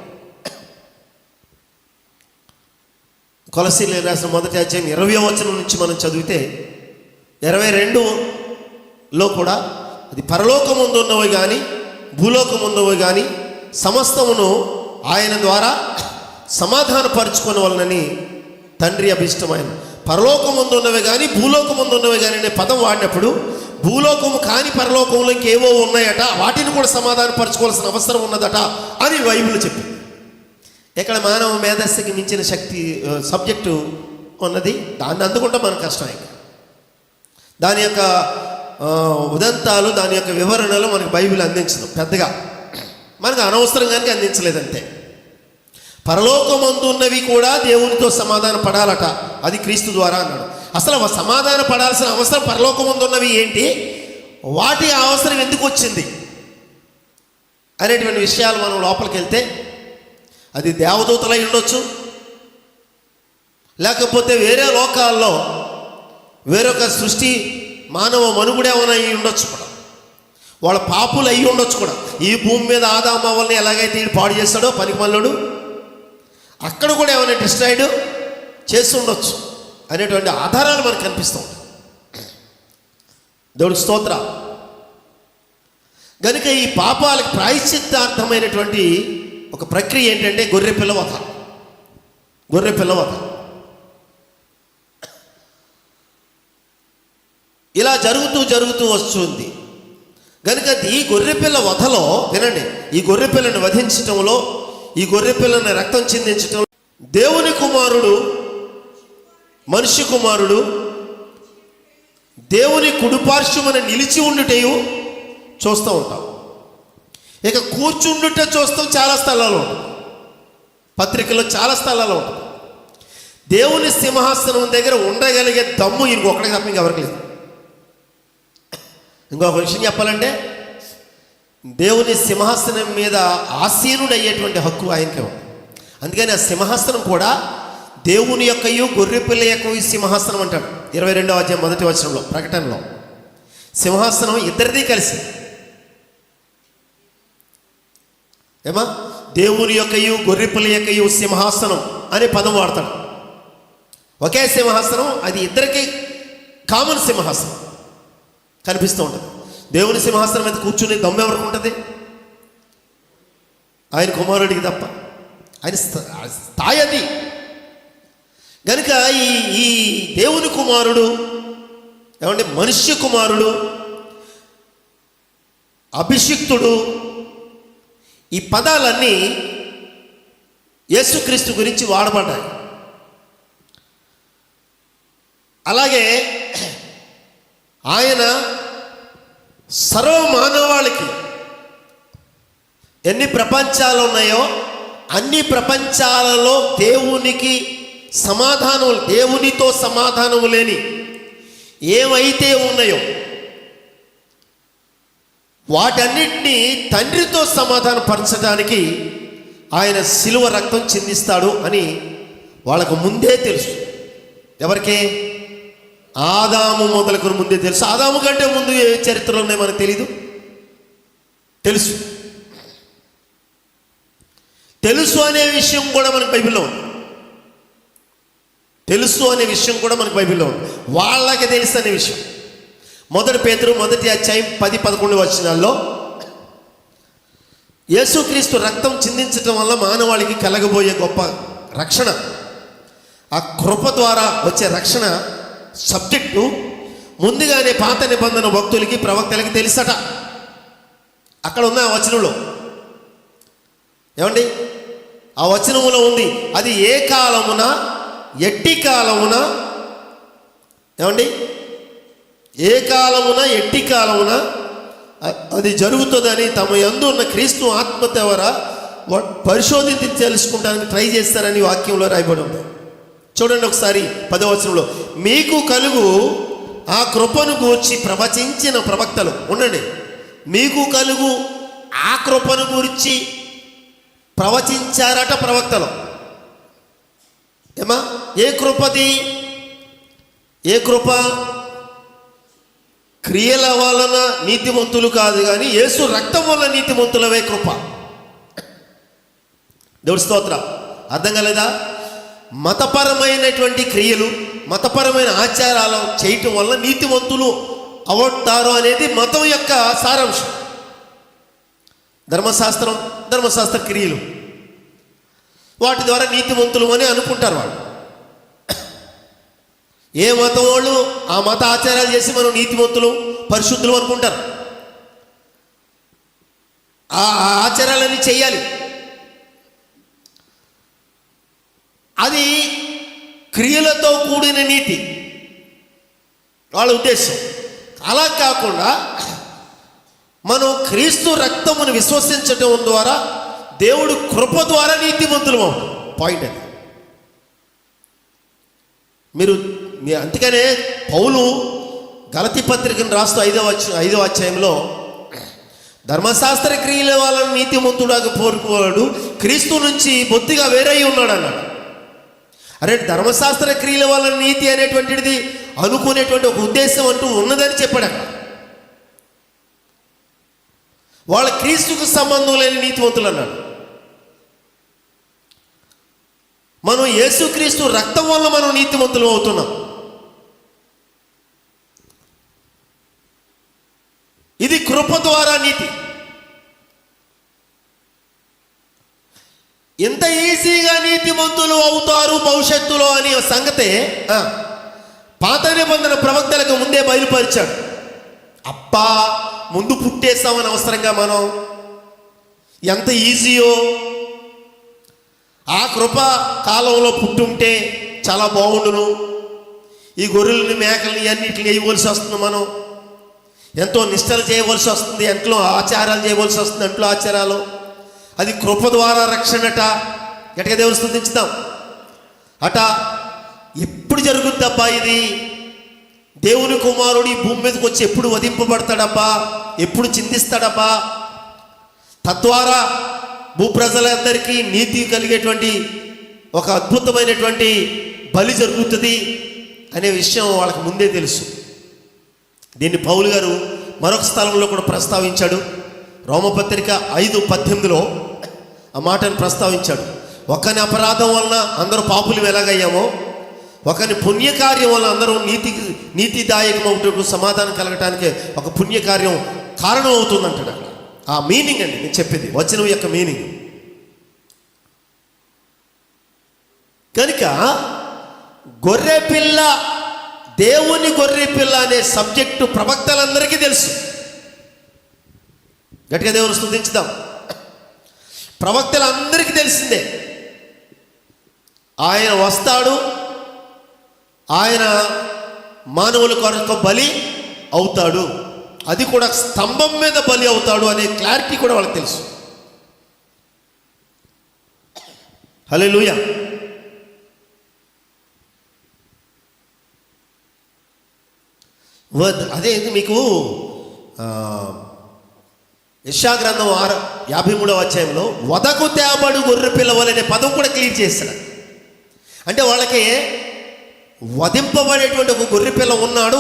కొలస్సీలకు రాసిన 1వ అధ్యాయం 20వ వచనం నుంచి మనం చదివితే 22లో కూడా అది పరలోకముందు ఉన్నవి కానీ భూలోకముందువి కానీ సమస్తమును ఆయన ద్వారా సమాధానపరుచుకునే వలనని తండ్రి అభిష్టమైన. పరలోకముందు ఉన్నవి కానీ భూలోకముందు ఉన్నవి కానీ అనే పదం వాడినప్పుడు భూలోకము కాని పరలోకంలో ఇంకేవో ఉన్నాయట, వాటిని కూడా సమాధానపరచుకోవాల్సిన అవసరం ఉన్నదట అని బైబిల్ చెప్పింది. ఇక్కడ మానవ మేధస్సుకి మించిన శక్తి సబ్జెక్టు ఉన్నది. దాన్ని అందుకుంటే మనకు కష్టం. దాని యొక్క ఉదంతాలు, దాని యొక్క వివరణలు మనకు బైబిల్ అందించదు పెద్దగా, మనకు అనవసరంగానే అందించలేదంతే. పరలోకమందు ఉన్నవి కూడా దేవునితో సమాధాన పడాలట, అది క్రీస్తు ద్వారా అన్నాడు. అసలు సమాధాన పడాల్సిన అవసరం పరలోకమందు ఉన్నవి ఏంటి, వాటి అవసరం ఎందుకు వచ్చింది అనేటువంటి విషయాలు మనం లోపలికి వెళ్తే అది దేవదూతలై ఉండొచ్చు, లేకపోతే వేరే లోకాల్లో వేరొక సృష్టి మానవ మనుగుడేమైనా అయి ఉండొచ్చు కూడా, వాళ్ళ పాపులు అయ్యి ఉండొచ్చు కూడా. ఈ భూమి మీద ఆదాము అవ్వల్ని ఎలాగైతే వీడు పాడు చేస్తాడో పనికిమల్లుడు, అక్కడ కూడా ఏమైనా డిస్ట్రాయిడ్ చేసి ఉండొచ్చు అనేటువంటి ఆధారాలు మనకు కనిపిస్తూ ఉంటాయి. దేవుడికి స్తోత్ర. కనుక ఈ పాపాలకు ప్రాయశ్చిత్తార్థమైనటువంటి ఒక ప్రక్రియ ఏంటంటే గొర్రెపిల్ల వధ. గొర్రెపిల్ల వధ ఇలా జరుగుతూ వస్తుంది. కనుక ఈ గొర్రెపిల్ల వధలో వినండి, ఈ గొర్రెపిల్లని వధించటంలో, ఈ గొర్రెపిల్లని రక్తం చిందించటం, దేవుని కుమారుడు మనిషి కుమారుడు దేవుని కుడిపార్శ్వమున నిలిచి ఉండుటయు చూస్తూ ఉంటాం. ఇక కూర్చుండుట చూస్తాం చాలా స్థలాల్లో ఉంటుంది, పత్రికల్లో చాలా స్థలాల్లో ఉంటుంది. దేవుని సింహాసనం దగ్గర ఉండగలిగే దమ్ము ఇంకొకటికి తప్ప ఇంకెవరికి లేదు. ఇంకొక విషయం చెప్పాలంటే దేవుని సింహాసనం మీద ఆసీనుడు అయ్యేటువంటి హక్కు ఆయనకే ఉంది. అందుకని ఆ సింహాసనం కూడా దేవుని యొక్కయు గొర్రెపిల్ల యొక్క సింహాసనం అంటాడు 22వ అధ్యాయం 1వ వచనంలో, ప్రకటనలో. సింహాసనం ఇద్దరిది కలిసి ఏమా దేవుని యొక్కయు గొర్రెపిల్ల యొక్కయు సింహాసనం అనే పదం వాడతాడు. ఒకే సింహాసనం, అది ఇద్దరికి కామన్ సింహాసనం కనిపిస్తూ ఉంటుంది. దేవుని సింహాసనం మీద కూర్చుని దమ్ము ఎవరికి ఉంటుంది? ఆయన కుమారుడికి తప్ప. ఆయన స్థాయి అది. కనుక ఈ దేవుని కుమారుడు ఏమంటే మనుష్య కుమారుడు, అభిషిక్తుడు, ఈ పదాలన్నీ యేసుక్రీస్తు గురించి వాడబడ్డాయి. అలాగే ఆయన సర్వమానవాళికి ఎన్ని ప్రపంచాలు ఉన్నాయో అన్ని ప్రపంచాలలో దేవునికి సమాధానం, దేవునితో సమాధానము లేని ఏమైతే ఉన్నాయో వాటన్నిటినీ తండ్రితో సమాధానపరచడానికి ఆయన శిలువ రక్తం చిందిస్తాడు అని వాళ్ళకు ముందే తెలుసు. ఎవరికి? ఆదాము మొదలుకొని ముందే తెలుసు. ఆదాము కంటే ముందు ఏ చరిత్రలు ఉన్నాయి మనకు తెలీదు, తెలుసు. తెలుసు అనే విషయం కూడా మనకు బైబిల్లో ఉంది. తెలుసు అనే విషయం కూడా మనకు బైబిల్లో ఉంది. వాళ్ళకి తెలుసు అనే విషయం. 1 పేతురు 1వ అధ్యాయం 10-11 వచనాల్లో యేసుక్రీస్తు రక్తం చిందించటం వల్ల మానవాళికి కలగబోయే గొప్ప రక్షణ, ఆ కృప ద్వారా వచ్చే రక్షణ సబ్జెక్టు ముందుగానే పాత నిబంధన భక్తులకి ప్రవక్తలకి తెలుసట. అక్కడ ఉన్న ఆ వచనంలో ఏమండి, ఆ వచనములో ఉంది. అది ఏ కాలమున, ఎట్టి కాలమున, ఏమండి, ఏ కాలమున ఎట్టి కాలమున అది జరుగుతుందని తమ యందు ఉన్న క్రీస్తు ఆత్మ ద్వారా పరిశోధించి తెలుసుకుంటానికి ట్రై చేస్తారని వాక్యంలో రాయబడి ఉంది. చూడండి ఒకసారి 10వ వచనంలో, మీకు కలుగు ఆ కృపను గూర్చి ప్రవచించిన ప్రవక్తలు. ఉండండి, మీకు కలుగు ఆ కృపను గురించి ప్రవచించారట ప్రవక్తలు. ఏమా, ఏ కృపది? ఏ కృప? క్రియల వలన నీతిమంతులు కాదు కానీ యేసు రక్తం వల్ల నీతిమంతులవే కృప. దేవుడి స్తోత్రం. అర్థం కాలేదా? మతపరమైనటువంటి క్రియలు, మతపరమైన ఆచారాలు చేయటం వల్ల నీతిమంతులు అవుతారు అనేది మతం యొక్క సారాంశం. ధర్మశాస్త్రం, ధర్మశాస్త్ర క్రియలు, వాటి ద్వారా నీతిమంతులు అని అనుకుంటారు వాళ్ళు. ఏ మతం వాళ్ళు ఆ మత ఆచారాలు చేసి మనం నీతిమంతులు, పరిశుద్ధులు అనుకుంటారు. ఆ ఆచారాలన్నీ చెయ్యాలి. అది క్రియలతో కూడిన నీతి వాళ్ళ ఉద్దేశం. అలా కాకుండా మనం క్రీస్తు రక్తమును విశ్వసించటం ద్వారా దేవుడు కృప ద్వారా నీతిమంతులు పాయింట్ అది. మీరు అందుకనే పౌలు గలతీ పత్రికను రాస్తూ 5వ అధ్యాయంలో ధర్మశాస్త్ర క్రియల వాళ్ళని నీతిమంతుడాగా కోరుకోవాడు, క్రీస్తు నుంచి బొత్తిగా వేరై ఉన్నాడు అన్నాడు. అరే, ధర్మశాస్త్ర క్రియల వాళ్ళ నీతి అనేటువంటిది అనుకునేటువంటి ఒక ఉద్దేశం అంటూ ఉన్నదని చెప్పాడు అక్కడ. వాళ్ళ క్రీస్తుకు సంబంధం లేని నీతివంతులు అన్నాడు. మనం యేసుక్రీస్తు రక్తం వల్ల మనం నీతిమంతులు అవుతున్నాం. ఇది కృప ద్వారా నీతి. ఎంత ఈజీగా నీతిమంతులు అవుతారు భవిష్యత్తులో అని సంగతే పాత నిబంధన ప్రవక్తలకు ముందే బయలుపరిచాడు. అబ్బా, ముందు పుట్టేస్తామని అవసరంగా మనం ఎంత ఈజీయో, ఆ కృప కాలంలో పుట్టుంటే చాలా బాగుండును. ఈ గొర్రెలని, మేకల్ని అన్నిటిని వేయవలసి వస్తుంది, మనం ఎంతో నిష్టలు చేయవలసి వస్తుంది, ఎంట్లో ఆచారాలు చేయవలసి వస్తుంది, ఎంట్లో ఆచారాలు. అది కృప ద్వారా రక్షణట. గట్టిగా దేవుని స్తుతించుదాం. అట ఎప్పుడు జరుగుద్దబ్బా ఇది? దేవుని కుమారుడు ఈ భూమి మీదకి వచ్చి ఎప్పుడు వధింపబడతాడబ్బా, ఎప్పుడు చిందిస్తాడబ్బా, తద్వారా భూప్రజలందరికీ నీతి కలిగేటువంటి ఒక అద్భుతమైనటువంటి బలి జరుగుతుంది అనే విషయం వాళ్ళకి ముందే తెలుసు. దీన్ని పౌలు గారు మరొక స్థలంలో కూడా ప్రస్తావించాడు. రోమపత్రిక 5:18 ఆ మాటను ప్రస్తావించాడు. ఒకని అపరాధం వలన అందరూ పాపులు ఎలాగయ్యామో, ఒకని పుణ్యకార్యం వల్ల అందరూ నీతిదాయకమవుటకు సమాధానం కలగటానికి ఒక పుణ్యకార్యం కారణం అవుతుందంటాడు. అక్కడ ఆ మీనింగ్ అండి నేను చెప్పేది, వచనం యొక్క మీనింగ్. కనుక గొర్రెపిల్ల, దేవుని గొర్రెపిల్ల అనే సబ్జెక్టు ప్రవక్తలందరికీ తెలుసు. గట్టిగా దేవుని స్తుతించుదాం. ప్రవక్తలందరికీ తెలిసిందే ఆయన వస్తాడు, ఆయన మానవుల కొరకు బలి అవుతాడు, అది కూడా స్తంభం మీద బలి అవుతాడు అనే క్లారిటీ కూడా వాళ్ళకి తెలుసు. హల్లెలూయా. అదే మీకు యెషయా గ్రంథం 53వ అధ్యాయంలో వదకు తేబడు గొర్రె పిల్లవలనే పదం కూడా క్లియర్ చేశాడు. అంటే వాళ్ళకి వధింపబడేటువంటి ఒక గొర్రె పిల్ల ఉన్నాడు,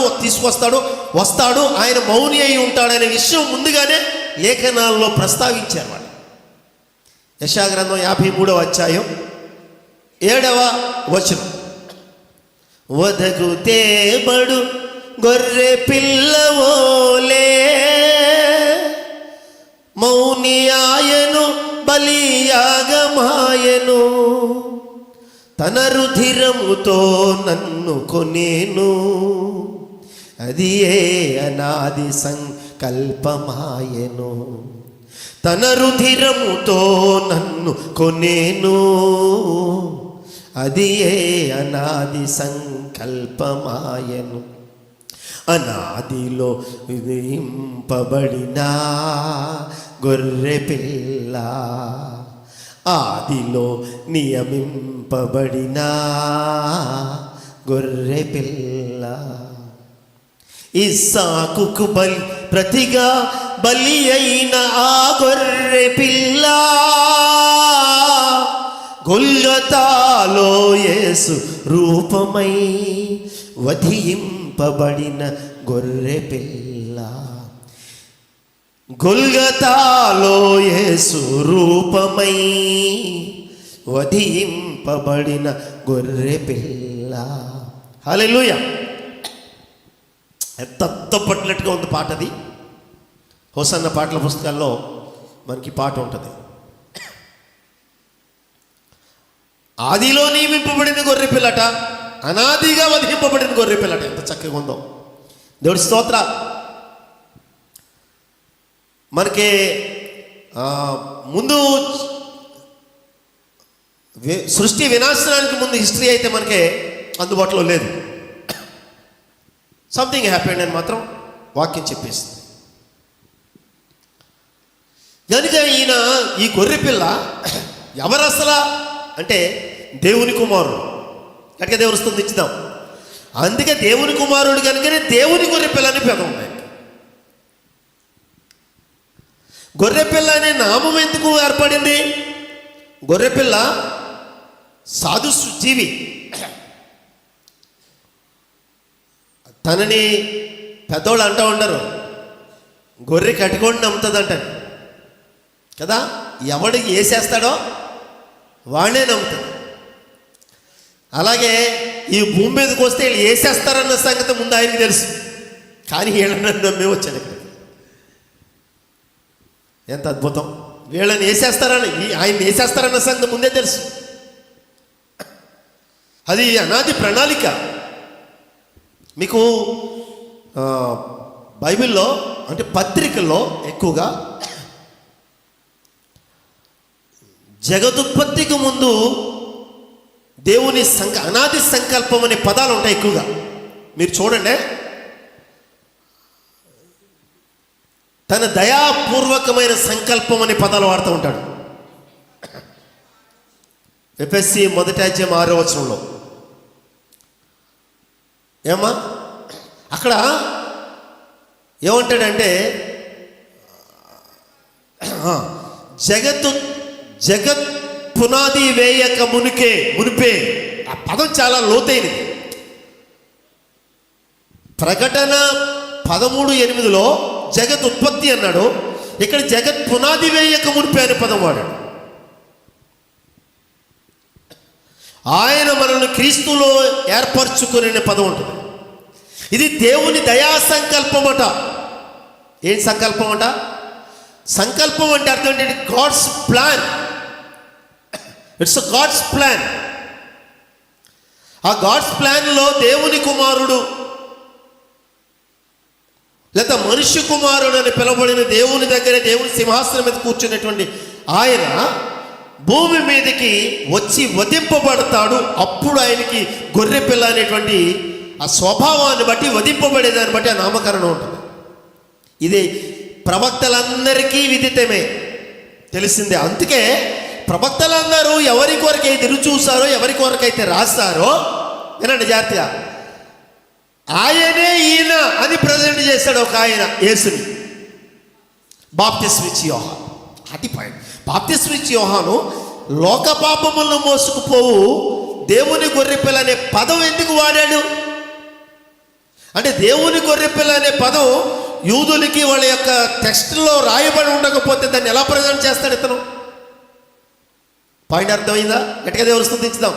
వస్తాడు, ఆయన మౌని అయి ఉంటాడనే విషయం ముందుగానే లేఖనాల్లో ప్రస్తావించారు వాళ్ళు. యెషయా గ్రంథం 53వ అధ్యాయం 7వ వచనం, వదకు తేబడు గొర్రె పిల్లవోలే మౌని ఆయను బలియాగమాయను, తన రుధిరముతో నన్ను కొనేను, అది ఏ అనాది సంకల్పమాయను, తన రుధిరముతో నన్ను కొనేను, అది ఏ అనాది సంకల్పమాయను. అనాదిలో విధింపబడిన గొర్రె పిల్ల, ఆదిలో నియమింపబడిన గొర్రె పిల్ల, ఇస్సాకుకు ప్రతిగా బలి అయిన ఆ గొర్రె పిల్ల, గొల్గొతాలో యేసు రూపమై వధింపబడిన గొర్రె పిల్ల, గొల్గొతాలో యేసు రూపమై వధింపబడిన గొర్రె పిల్ల. హల్లెలూయా. ఎంత పట్టినట్టుగా ఉంది పాట అది. హోసన్న పాటల పుస్తకాల్లో మనకి పాట ఉంటుంది. ఆదిలో నియమింపబడిన గొర్రె పిల్లట, అనాదిగా వధింపబడిన గొర్రె పిల్లట. ఎంత చక్కగా ఉందో. దేవుడి స్తోత్ర. మనకి ముందు సృష్టి వినాశనానికి ముందు హిస్టరీ అయితే మనకి అందుబాటులో లేదు. సంథింగ్ హ్యాపెండ్ అని మాత్రం వాక్యం చెప్పేస్తుంది. కనుక ఈ గొర్రె పిల్ల ఎవరు అసలు అంటే దేవుని కుమారుడు. గట్టిగా దేవుని స్తుతించుదాం. అందుకే దేవుని కుమారుడు కనుకనే దేవుని గొర్రె పిల్ల అని పేద ఉన్నాయి. గొర్రెపిల్ల అనే నామం ఎందుకు ఏర్పడింది? గొర్రెపిల్ల సాధు జీవి, తనని పెద్దోళ్ళు అంటూ ఉండరు, గొర్రె కట్టుకొని నమ్ముతుంది అంటారు కదా. ఎవడు వేసేస్తాడో వాడే నమ్ముతాడు. అలాగే ఈ భూమి మీదకి వస్తే వీళ్ళు వేసేస్తారన్న సంగతి ముందు ఆయనకి తెలుసు, కానీ వీళ్ళని నమ్మే వచ్చాడు ఇక్కడ. ఎంత అద్భుతం! వీళ్ళని వేసేస్తారని, ఆయన వేసేస్తారన్న సంగతి ముందే తెలుసు. అది అనాది ప్రణాళిక. మీకు బైబిల్లో అంటే పత్రికల్లో ఎక్కువగా జగదుత్పత్తికి ముందు దేవుని అనాది సంకల్పం అనే పదాలు ఉంటాయి ఎక్కువగా. మీరు చూడండి, తన దయాపూర్వకమైన సంకల్పం అనే పదాలు వాడుతూ ఉంటాడు. ఎఫెసీ 1వ అధ్యాయం 6వ వచనంలో ఏమా అక్కడ ఏమంటాడంటే జగత్ పునాది వేయక మునిపే. ఆ పదం చాలా లోతైనది. ప్రకటన 13:8 జగత్ ఉత్పత్తి అన్నాడు, ఇక్కడ జగత్ పునాది వేయక మునిపే అనే పదం వాడాడు. ఆయన మనల్ని క్రీస్తులో ఏర్పరచుకునే పదం ఉంటుంది. ఇది దేవుని దయా సంకల్పం అట. ఏం సంకల్పం అట? సంకల్పం అంటే అర్థం ఏంటంటే God's plan. It's God's plan. ఆ గాడ్స్ ప్లాన్లో దేవుని కుమారుడు లేదా మనుష్య కుమారుడు అని పిలవబడిన దేవుని దగ్గరే, దేవుని సింహాసనం మీద కూర్చున్నటువంటి ఆయన భూమి మీదకి వచ్చి వధింపబడతాడు. అప్పుడు ఆయనకి గొర్రె పిల్ల అనేటువంటి ఆ స్వభావాన్ని బట్టి, వధింపబడేదాన్ని బట్టి ఆ నామకరణం ఉంటుంది. ఇది ప్రవక్తలందరికీ విదితమే, తెలిసిందే. అందుకే ప్రవక్తలందరూ ఎవరి కొరకైతే ఎదురు చూసారో, ఎవరి కొరకైతే రాస్తారో, వినండి జాగ్రత్తగా, ఆయనే ఈయన అని ప్రజెంట్ చేశాడు ఒక ఆయన, యేసుని. బాప్తిస్మ ఇచ్చి యోహాను, అది పాయింట్. బాప్తిస్మ ఇచ్చి యోహాను లోక పాపములను మోసుకుపోవు దేవుని గొర్రెపిల్ల అనే పదం ఎందుకు వాడాడు అంటే, దేవుని గొర్రెపిల్ల అనే పదం యూదులకి వాళ్ళ యొక్క టెక్స్ట్లో రాయబడి ఉండకపోతే దాన్ని ఎలా ప్రజెంట్ చేస్తాడు ఇతను? పాయింట్ అర్థమైందా? గట్టిగా దేవుని స్తుతించుదాం.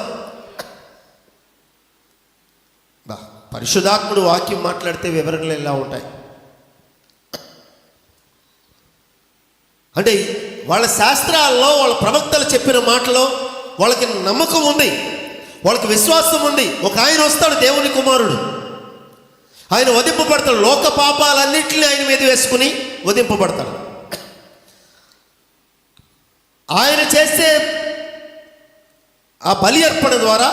పరిశుద్ధాత్ముడు వాక్యం మాట్లాడితే వివరణలు ఎలా ఉంటాయి అంటే, వాళ్ళ శాస్త్రాల్లో వాళ్ళ ప్రవక్తలు చెప్పిన మాటలో వాళ్ళకి నమ్మకం ఉంది, వాళ్ళకి విశ్వాసం ఉంది. ఒక ఆయన వస్తాడు, దేవుని కుమారుడు, ఆయన వధింపబడతాడు. లోక పాపాలన్నింటినీ ఆయన మీద వేసుకుని వధింపబడతాడు. ఆయన చేసే ఆ బలి అర్పణ ద్వారా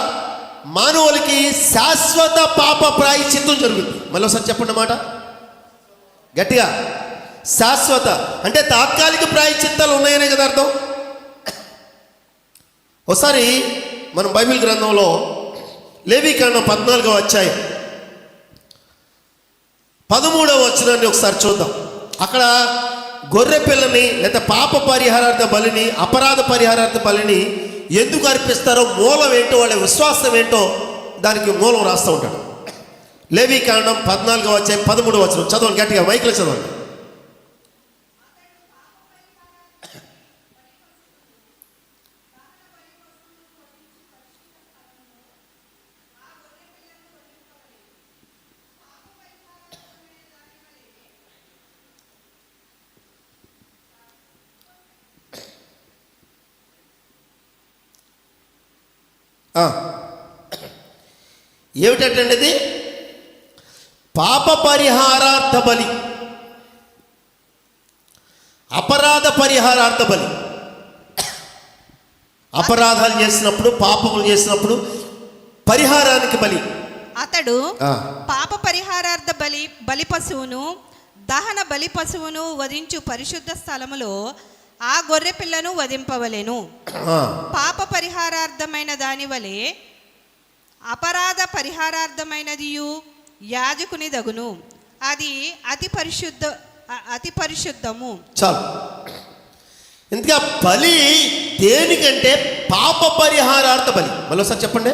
మానవులకి శాశ్వత పాప ప్రాయశ్చిత్తం జరుగుతుంది. మళ్ళీ ఒకసారి చెప్పండి మాట గట్టిగా. శాశ్వత అంటే తాత్కాలిక ప్రాయశ్చిత్తాలు ఉన్నాయనే కదా అర్థం. ఒకసారి మనం బైబిల్ గ్రంథంలో లేవీకాండం 14వ అధ్యాయం 13వ వచనాన్ని ఒకసారి చూద్దాం. అక్కడ గొర్రె పిల్లని లేదా పాప పరిహారార్థ బలిని, అపరాధ పరిహారార్థ బలిని ఎందుకు అర్పిస్తారో, మూలం ఏంటో, వాళ్ళ విశ్వాసం ఏంటో దానికి మూలం రాస్తూ ఉంటాడు. లేవీకాండం 14వ అధ్యాయం 13వ వచనం చదవండి గట్టిగా, మైక్లో చదవండి. ఏమిటంటే ఇది పాప పరిహారార్థ బలి, అపరాధ పరిహారార్థ బలి. అపరాధాలు చేసినప్పుడు, పాపములు చేసినప్పుడు పరిహారానికి బలి. అతడు పాప పరిహారార్థ బలి పశువును, దహన బలి పశువును వధించు పరిశుద్ధ స్థలములో ఆ గొర్రె పిల్లను వధింపవలెను. పాప పరిహారార్థమైన దాని వలె అపరాధ పరిహారార్థమైనదియు యాజకుని దగును, అది అతి పరిశుద్ధము. చాలు. ఇంతగా బలి దేనికంటే పాప పరిహారార్థ బలి. మళ్ళీ ఒకసారి చెప్పండి.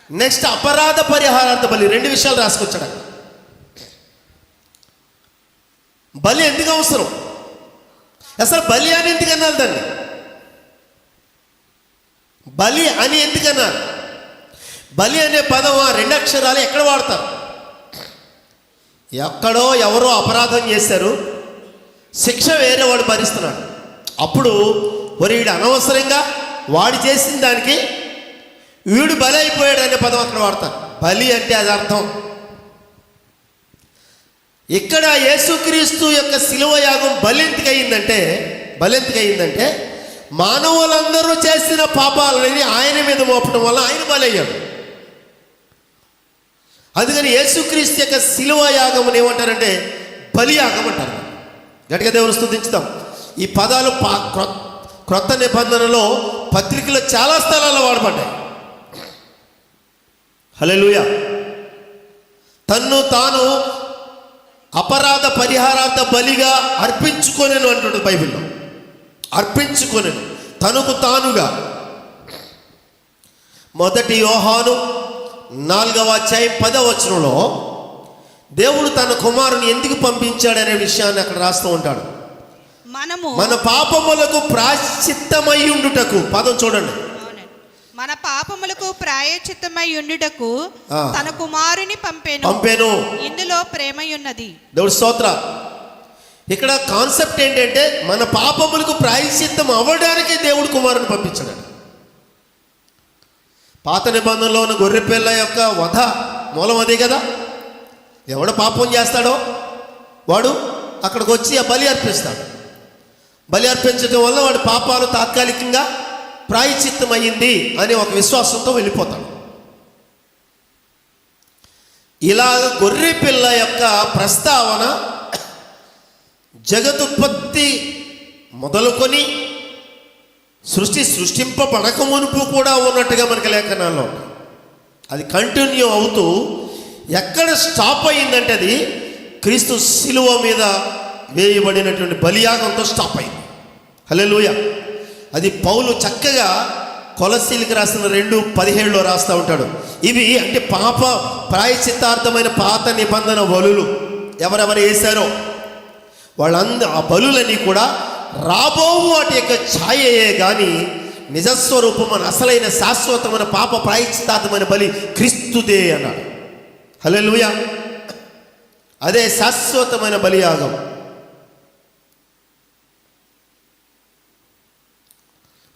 నెక్స్ట్ అపరాధ పరిహారార్థ బలి. రెండు విషయాలు రాసుకొచ్చాడు. బలి ఎందుకు అవసరం? అసలు బలి అని ఎందుకన్నారు? దాన్ని బలి అని ఎందుకన్నారు? బలి అనే పదం ఆ 2 అక్షరాలు ఎక్కడ వాడతారు? ఎక్కడో ఎవరో అపరాధం చేశారు, శిక్ష వేరే వాడు భరిస్తున్నాడు. అప్పుడు వీడు అనవసరంగా వాడు చేసిన దానికి వీడు బలి అయిపోయాడు అనే పదం అక్కడ వాడతారు. బలి అంటే అది అర్థం. ఇక్కడ యేసుక్రీస్తు యొక్క శిలువ యాగం బలి ఎందుకు అయిందంటే మానవులందరూ చేసిన పాపాలని ఆయన మీద మోపడం వల్ల ఆయన బలి అయ్యాడు. అందుకని యేసుక్రీస్తు యొక్క శిలువ యాగం ఏమంటారంటే బలియాగం అంటారు. గట్టిగా దేవుని స్తుతించుదాం. ఈ పదాలు క్రొత్త నిబంధనలో పత్రికలో చాలా స్థలాల్లో వాడబడ్డాయి. హల్లెలూయా. తన్ను తాను అపరాధ పరిహారార్థ బలిగా అర్పించుకొనెను అంటుంది బైబిల్లో. అర్పించుకొనెను తనకు తానుగా. 1 యోహాను 4:10 దేవుడు తన కుమారుని ఎందుకు పంపించాడనే విషయాన్ని అక్కడ రాస్తూ ఉంటాడు. మన పాపములకు ప్రాయశ్చిత్తమై ఉండుటకు. పదం చూడండి. మన పాపములకు ప్రాయశ్చిత్తమై ఉండుటకు తన కుమారుని పంపెను. ఇందులో ప్రేమ ఉన్నది. దేవుడి స్తోత్ర. ఇక్కడ కాన్సెప్ట్ ఏంటంటే మన పాపములకు ప్రాయశ్చిత్తం అవ్వడానికి దేవుడు కుమారుని పంపించాడు. పాత నిబంధనలో ఉన్న గొర్రెపిల్ల యొక్క వధ మూలం అదే కదా. ఎవడు పాపం చేస్తాడో వాడు అక్కడికి వచ్చి ఆ బలి అర్పిస్తాడు. బలి అర్పించడం వల్ల వాడి పాపాలు తాత్కాలికంగా ప్రాయశ్చిత్తం అయ్యింది అనే ఒక విశ్వాసంతో వెళ్ళిపోతాడు. ఇలాగ గొర్రె పిల్ల యొక్క ప్రస్తావన జగదుత్పత్తి మొదలుకొని సృష్టింపబడక మునుపు కూడా ఉన్నట్టుగా మనకి లేఖనాల్లో అది కంటిన్యూ అవుతూ ఎక్కడ స్టాప్ అయ్యిందంటే అది క్రీస్తు శిలువ మీద వేయబడినటువంటి బలియాగంతో స్టాప్ అయింది. హల్లెలూయా. అది పౌలు చక్కగా కొలస్సీలకు రాసిన 2:17 రాస్తూ ఉంటాడు. ఇవి అంటే పాప ప్రాయశ్చిత్తార్థమైన పాత నిబంధన బలులు ఎవరెవరు వేశారో ఆ బలులన్నీ కూడా రాబో వాటి యొక్క ఛాయయే కానీ నిజస్వరూపమైన అసలైన శాశ్వతమైన పాప ప్రాయశ్చిత్తార్థమైన బలి క్రీస్తుదే అన్నాడు. హల్లెలూయా. అదే శాశ్వతమైన బలియాగం.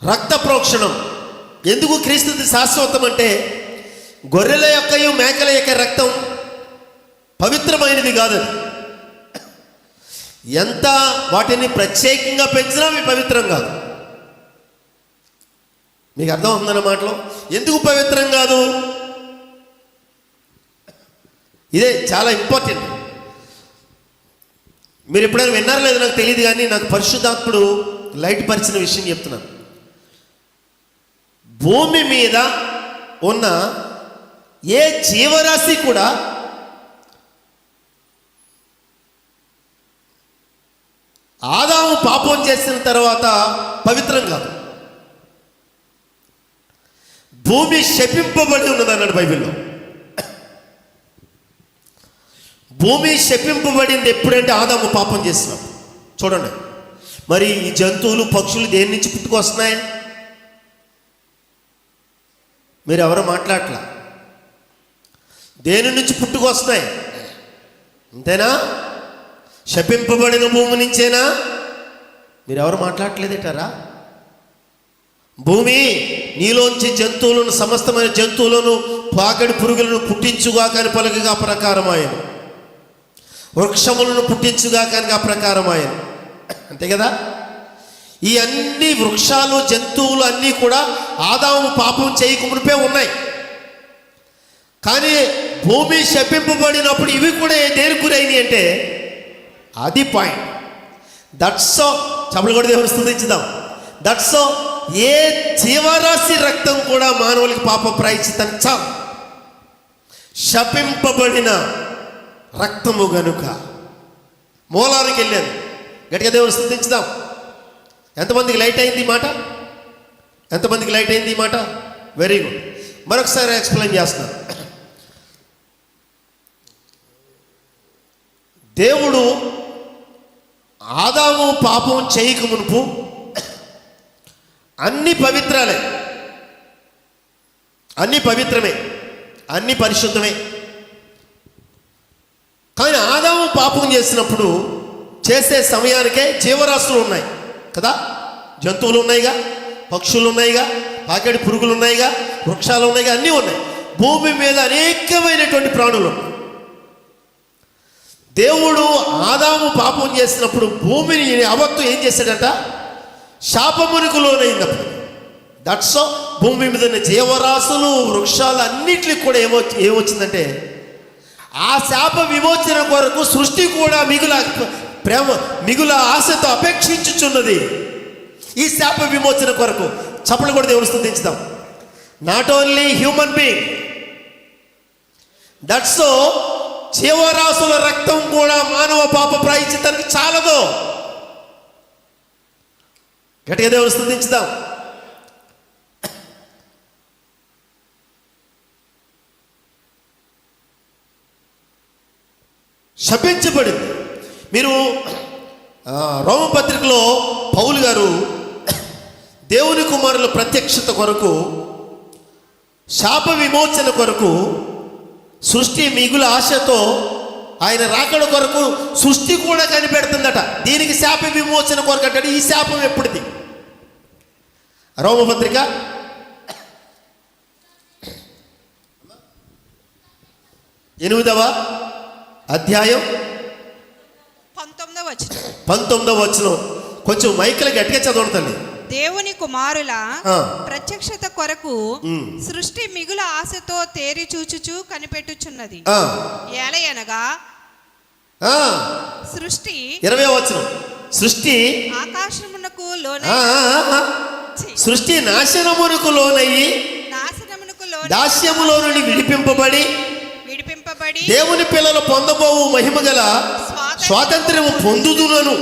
రక్త ప్రోక్షణం. ఎందుకు క్రీస్తుది శాశ్వతం అంటే గొర్రెల యొక్కయు మేకల యొక్క రక్తం పవిత్రమైనది కాదు. ఎంత వాటిని ప్రత్యేకంగా పెంచినా అవి పవిత్రం కాదు. మీకు అర్థం అవుతుందన్న మాటలో. ఎందుకు పవిత్రం కాదు? ఇదే చాలా ఇంపార్టెంట్. మీరు ఎప్పుడైనా విన్నారో లేదో నాకు తెలియదు, కానీ నాకు పరిశుద్ధాత్ముడు లైట్ పరిచిన విషయం చెప్తున్నాను. భూమి మీద ఉన్న ఏ జీవరాశి కూడా ఆదాము పాపం చేసిన తర్వాత పవిత్రం కాదు. భూమి శపింపబడి ఉన్నది అన్నాడు బైబిల్లో. భూమి శపింపబడింది ఎప్పుడంటే ఆదాము పాపం చేసినప్పుడు. చూడండి మరి ఈ జంతువులు పక్షులు దేని నుంచి పుట్టుకొస్తున్నాయి? మీరు ఎవరు మాట్లాడట్లా. దేని నుంచి పుట్టుకొస్తున్నాయి? అంతేనా? శపింపబడిన భూమి నుంచేనా? మీరు ఎవరు మాట్లాడట్లేదేటారా? భూమి నీలోంచి జంతువులను సమస్తమైన జంతువులను పాకడి పురుగులను పుట్టించుగా కానీ పలుకగా ప్రకారమాయను, వృక్షములను పుట్టించుగా కానీ ఆ ప్రకారమాయను. అంతే కదా. ఈ అన్ని వృక్షాలు జంతువులు అన్నీ కూడా ఆదాము పాపం చేయకమునిపే ఉన్నాయి. కానీ భూమి శపింపబడినప్పుడు ఇవి కూడా దేనికి గురైనవి అంటే అది పాయింట్. దట్స్ చప్పలు కూడా దేవుని స్తుతించుదాం. దట్స్ ఏ జీవరాశి రక్తం కూడా మానవులకి పాప ప్రాయశ్చిత్తాన్ని చాలు. శపింపబడిన రక్తము గనుక మూలానికి వెళ్ళాను. గట్టిగా దేవుని స్తుతించుదాం. ఎంతమందికి లైట్ అయింది ఈ మాట? ఎంతమందికి లైట్ అయింది ఈ మాట? Very good. మరొకసారి ఎక్స్ప్లెయిన్ చేస్తున్నాను. దేవుడు ఆదాము పాపం చేయక మునుపు అన్ని పవిత్రాలే, అన్ని పవిత్రమే, అన్ని పరిశుద్ధమే. కానీ ఆదాము పాపం చేసినప్పుడు చేసే సమయానికే జీవరాశులు ఉన్నాయి కదా. జంతువులు ఉన్నాయిగా, పక్షులు ఉన్నాయిగా, పాకెడి పురుగులు ఉన్నాయిగా, వృక్షాలు ఉన్నాయిగా, అన్నీ ఉన్నాయి. భూమి మీద అనేకమైనటువంటి ప్రాణులు ఉన్నాయి. దేవుడు ఆదాము పాపం చేసినప్పుడు భూమిని అవత్తు ఏం చేశాడట? శాపమునకు లోనైనప్పుడు. దట్స్ భూమి మీద ఉన్న జీవరాశులు వృక్షాలు అన్నిటికి కూడా ఏమొచ్చిందంటే ఆ శాప విమోచన కొరకు సృష్టి కూడా మిగుల ఆశతో అపేక్షించుచున్నది ఈ శాప విమోచన కొరకు. చప్పలు కూడా దేవుని స్తుతించుదాం. Not only human being, that's జీవరాశుల రక్తం కూడా మానవ పాప ప్రాయశ్చిత్తానికి చాలదు. గట్టిగా దేవుని స్తుతించుదాం. శపించబడింది. మీరు రోమపత్రికలో పౌలు గారు దేవుని కుమారుల ప్రత్యక్షత కొరకు, శాప విమోచన కొరకు, సృష్టి మిగుల ఆశతో ఆయన రాకడ కొరకు సృష్టి కూడా కనిపెడుతుందట. దీనికి శాప విమోచన కొరకు అంటాడు. ఈ శాపం ఎప్పుడుది? రోమపత్రిక 8వ అధ్యాయం 19వ వచనం. కొంచెం మైకిల్ గట్టిగా చదవండి తల్లి. దేవుని కుమారుల ప్రత్యక్షత కొరకు సృష్టి మిగుల ఆశతో తేరి చూచుచు కనిపెట్టుచున్నది. ఏలయనగా సృష్టి 20వ వచనం. సృష్టి ఆకాశమునకు లోనై, సృష్టి నాశనమునకు లోనయ్యి దాస్యములో నుండి విడిపింపబడి దేవుని పిల్లలు పొందబోవు మహిమ గల స్వాతంత్ర్యము పొందుతులను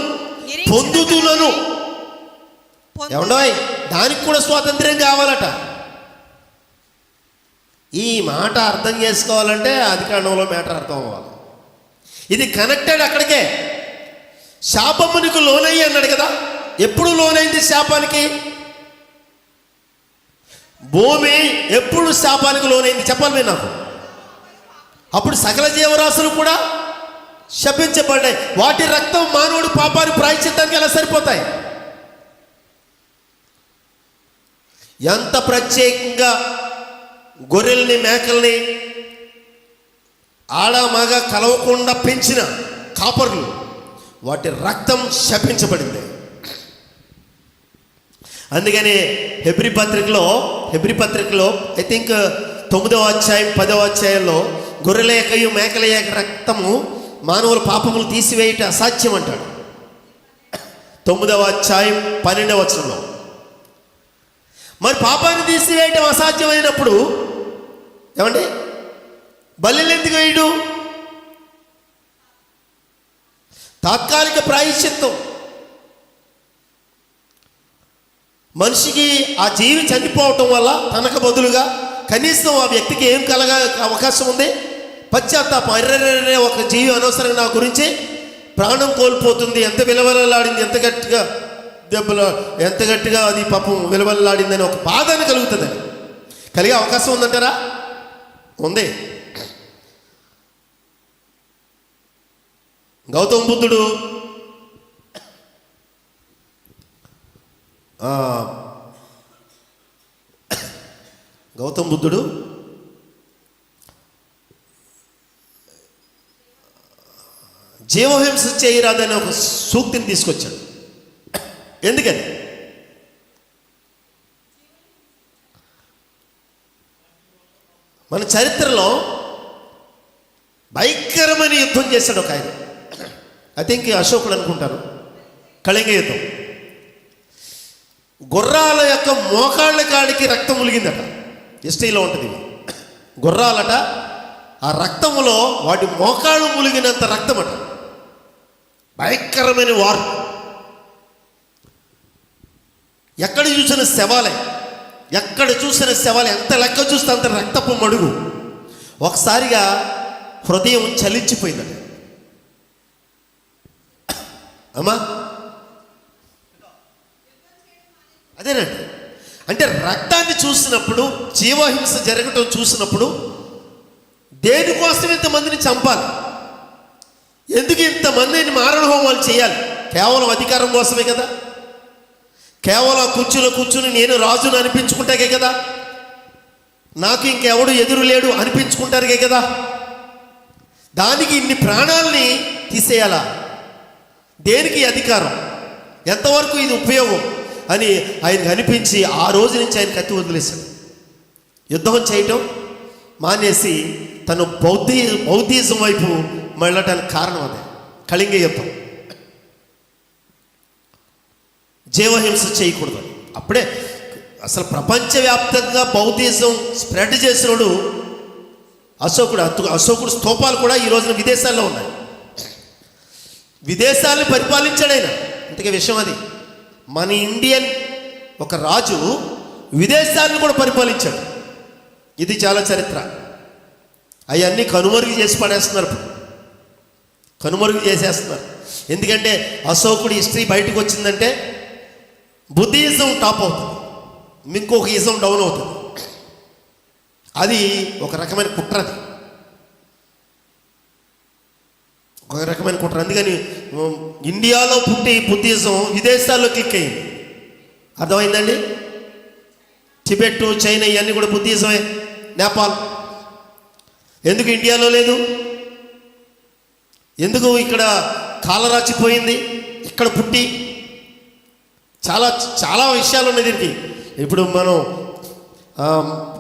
ఏమండోయ్, దానికి కూడా స్వాతంత్ర్యం కావాలట. ఈ మాట అర్థం చేసుకోవాలంటే ఆదికాండంలో మ్యాటర్ అర్థం అవ్వాలి. ఇది కనెక్టెడ్ అక్కడికే. శాపమునికి లోనయ్యి అన్నాడు కదా. ఎప్పుడు లోనైంది శాపానికి? భూమి ఎప్పుడు శాపానికి లోనైంది చెప్పాలి మీరు నాకు. అప్పుడు సకల జీవరాశులు కూడా శపించబడ్డాయి. వాటి రక్తం మానవుడు పాపాన్ని ప్రాయశ్చిత్తానికి ఎలా సరిపోతాయి? ఎంత ప్రత్యేకంగా గొర్రెల్ని, మేకల్ని ఆడ మగ కలవకుండా పెంచిన కాపర్లు, వాటి రక్తం శపించబడింది. అందుకని హెబ్రీ పత్రికలో ఐ థింక్ 9వ అధ్యాయం 10వ అధ్యాయంలో గొర్రెల యొక్కయు మేకల యొక్క రక్తము మానవుల పాపములు తీసివేయట అసాధ్యం అంటాడు. 9వ అధ్యాయం 12వ వచనంలో. మరి పాపాన్ని తీసివేయటం అసాధ్యమైనప్పుడు ఏమండి బలిని ఎందుకు వేయడు? తాత్కాలిక ప్రాయశ్చిత్తం. మనిషికి ఆ జీవి చనిపోవటం వల్ల తనకు బదులుగా కనీసం ఆ వ్యక్తికి ఏం కలగ అవకాశం ఉంది? పశ్చాత్తాపం. అర్రెర్రే, ఒక జీవి అనవసరంగా నా గురించి ప్రాణం కోల్పోతుంది, ఎంత విలవలలాడింది, ఎంత గట్టిగా అది పాపం విలవలలాడిందని ఒక బాధని కలుగుతుందని కలిగే అవకాశం ఉందంటారా? ఉంది. గౌతమ బుద్ధుడు జీవహింస చేయరాదని ఒక సూక్తిని తీసుకొచ్చాడు. ఎందుకని? మన చరిత్రలో భయంకరమైన యుద్ధం చేశాడు ఒక ఆయన. ఐ థింక్ అశోకుడు అనుకుంటారు. కళింగ యుద్ధం. గుర్రాల యొక్క మోకాళ్ళ కాడికి రక్తం ములిగిందట. హిస్టరీలో ఉంటుంది. గుర్రాలట ఆ రక్తములో వాటి మోకాళ్ళు ములిగినంత రక్తం అట. భయంకరమైన వారు. ఎక్కడ చూసిన శవాలే, ఎంత లెక్క చూస్తే అంత రక్తపు మడుగు. ఒకసారిగా హృదయం చలించిపోయిందట. అమ్మా అదేనండి. అంటే రక్తాన్ని చూసినప్పుడు, జీవహింస జరగటం చూసినప్పుడు దేనికోసం ఇంతమందిని చంపాలి? ఎందుకు ఇంతమందిని మారణ హోమాలు చేయాలి? కేవలం అధికారం కోసమే కదా. కేవలం కుర్చీలో కూర్చుని నేను రాజును అనిపించుకుంటాకే కదా. నాకు ఇంకెవడు ఎదురు లేడు అనిపించుకుంటారుగే కదా. దానికి ఇన్ని ప్రాణాలని తీసేయాలా? దేనికి అధికారం? ఎంతవరకు ఇది ఉపయోగం అని ఆయనకు అనిపించి ఆ రోజు నుంచి ఆయన కత్తి వదిలేశాడు. యుద్ధం చేయటం మానేసి తను బౌద్ధిజం వైపు మళ్ళటానికి కారణం అదే. కళింగ యుద్ధం. జీవహింస చేయకూడదు. అప్పుడే అసలు ప్రపంచవ్యాప్తంగా బౌద్ధిజం స్ప్రెడ్ చేసినోడు అశోకుడు స్తూపాలు కూడా ఈ రోజున విదేశాల్లో ఉన్నాయి. విదేశాలను పరిపాలించాడు ఆయన. ఇంతకీ విషయం అది. మన ఇండియన్ ఒక రాజు విదేశాలను కూడా పరిపాలించాడు. ఇది చాలా చరిత్ర. అవన్నీ కనుమరుగు చేసి పడేస్తున్నారు, కనుమరుగు చేసేస్తున్నారు. ఎందుకంటే అశోకుడి హిస్టరీ బయటకు వచ్చిందంటే బుద్ధిజం టాప్ అవుతుంది, ఇంకొక ఇజం డౌన్ అవుతుంది. అది ఒక రకమైన కుట్రది, ఒక రకమైన కుట్ర. అందుకని ఇండియాలో పుట్టి బుద్ధిజం విదేశాల్లో క్లిక్ అయింది. అర్థమైందండి? టిబెట్, చైనా ఇవన్నీ కూడా బుద్ధిజమే. నేపాల్ ఎందుకు ఇండియాలో లేదు? ఎందుకు ఇక్కడ కాలరాచిపోయింది? ఇక్కడ పుట్టి చాలా చాలా విషయాలు ఉన్నాయి దీనికి. ఇప్పుడు మనం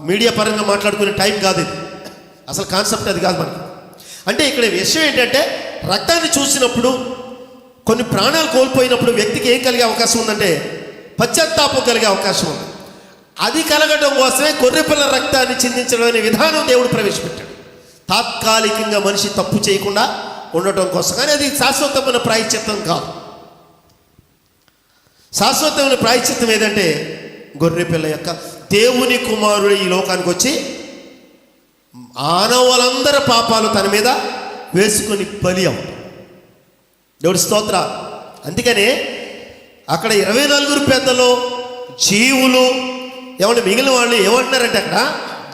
మీడియా పరంగా మాట్లాడుకునే టైం కాదు ఇది. అసలు కాన్సెప్ట్ అది కాదు మనకి. అంటే ఇక్కడ విషయం ఏంటంటే, రక్తాన్ని చూసినప్పుడు, కొన్ని ప్రాణాలు కోల్పోయినప్పుడు వ్యక్తికి ఏం కలిగే అవకాశం ఉందంటే పశ్చాత్తాపం కలిగే అవకాశం ఉంది. అది కలగడం కోసమే గొర్రెపిల్ల రక్తాన్ని చిందించడం అనే విధానం దేవుడు ప్రవేశపెట్టాడు. తాత్కాలికంగా మనిషి తప్పు చేయకుండా ఉండటం కోసం. కానీ అది శాశ్వతమైన ప్రాయశ్చిత్తం కాదు. శాశ్వతమైన ప్రాయశ్చిత్తం ఏదంటే గొర్రెపిల్ల యొక్క దేవుని కుమారుడు ఈ లోకానికి వచ్చి మానవులందరి పాపాలు తన మీద వేసుకొని బలి అవుతాడు. దేవుడి స్తోత్ర. అందుకనే అక్కడ 24 పెద్దలు జీవులు ఏమంటే మిగిలిన వాళ్ళు ఏమంటున్నారంటే, అక్కడ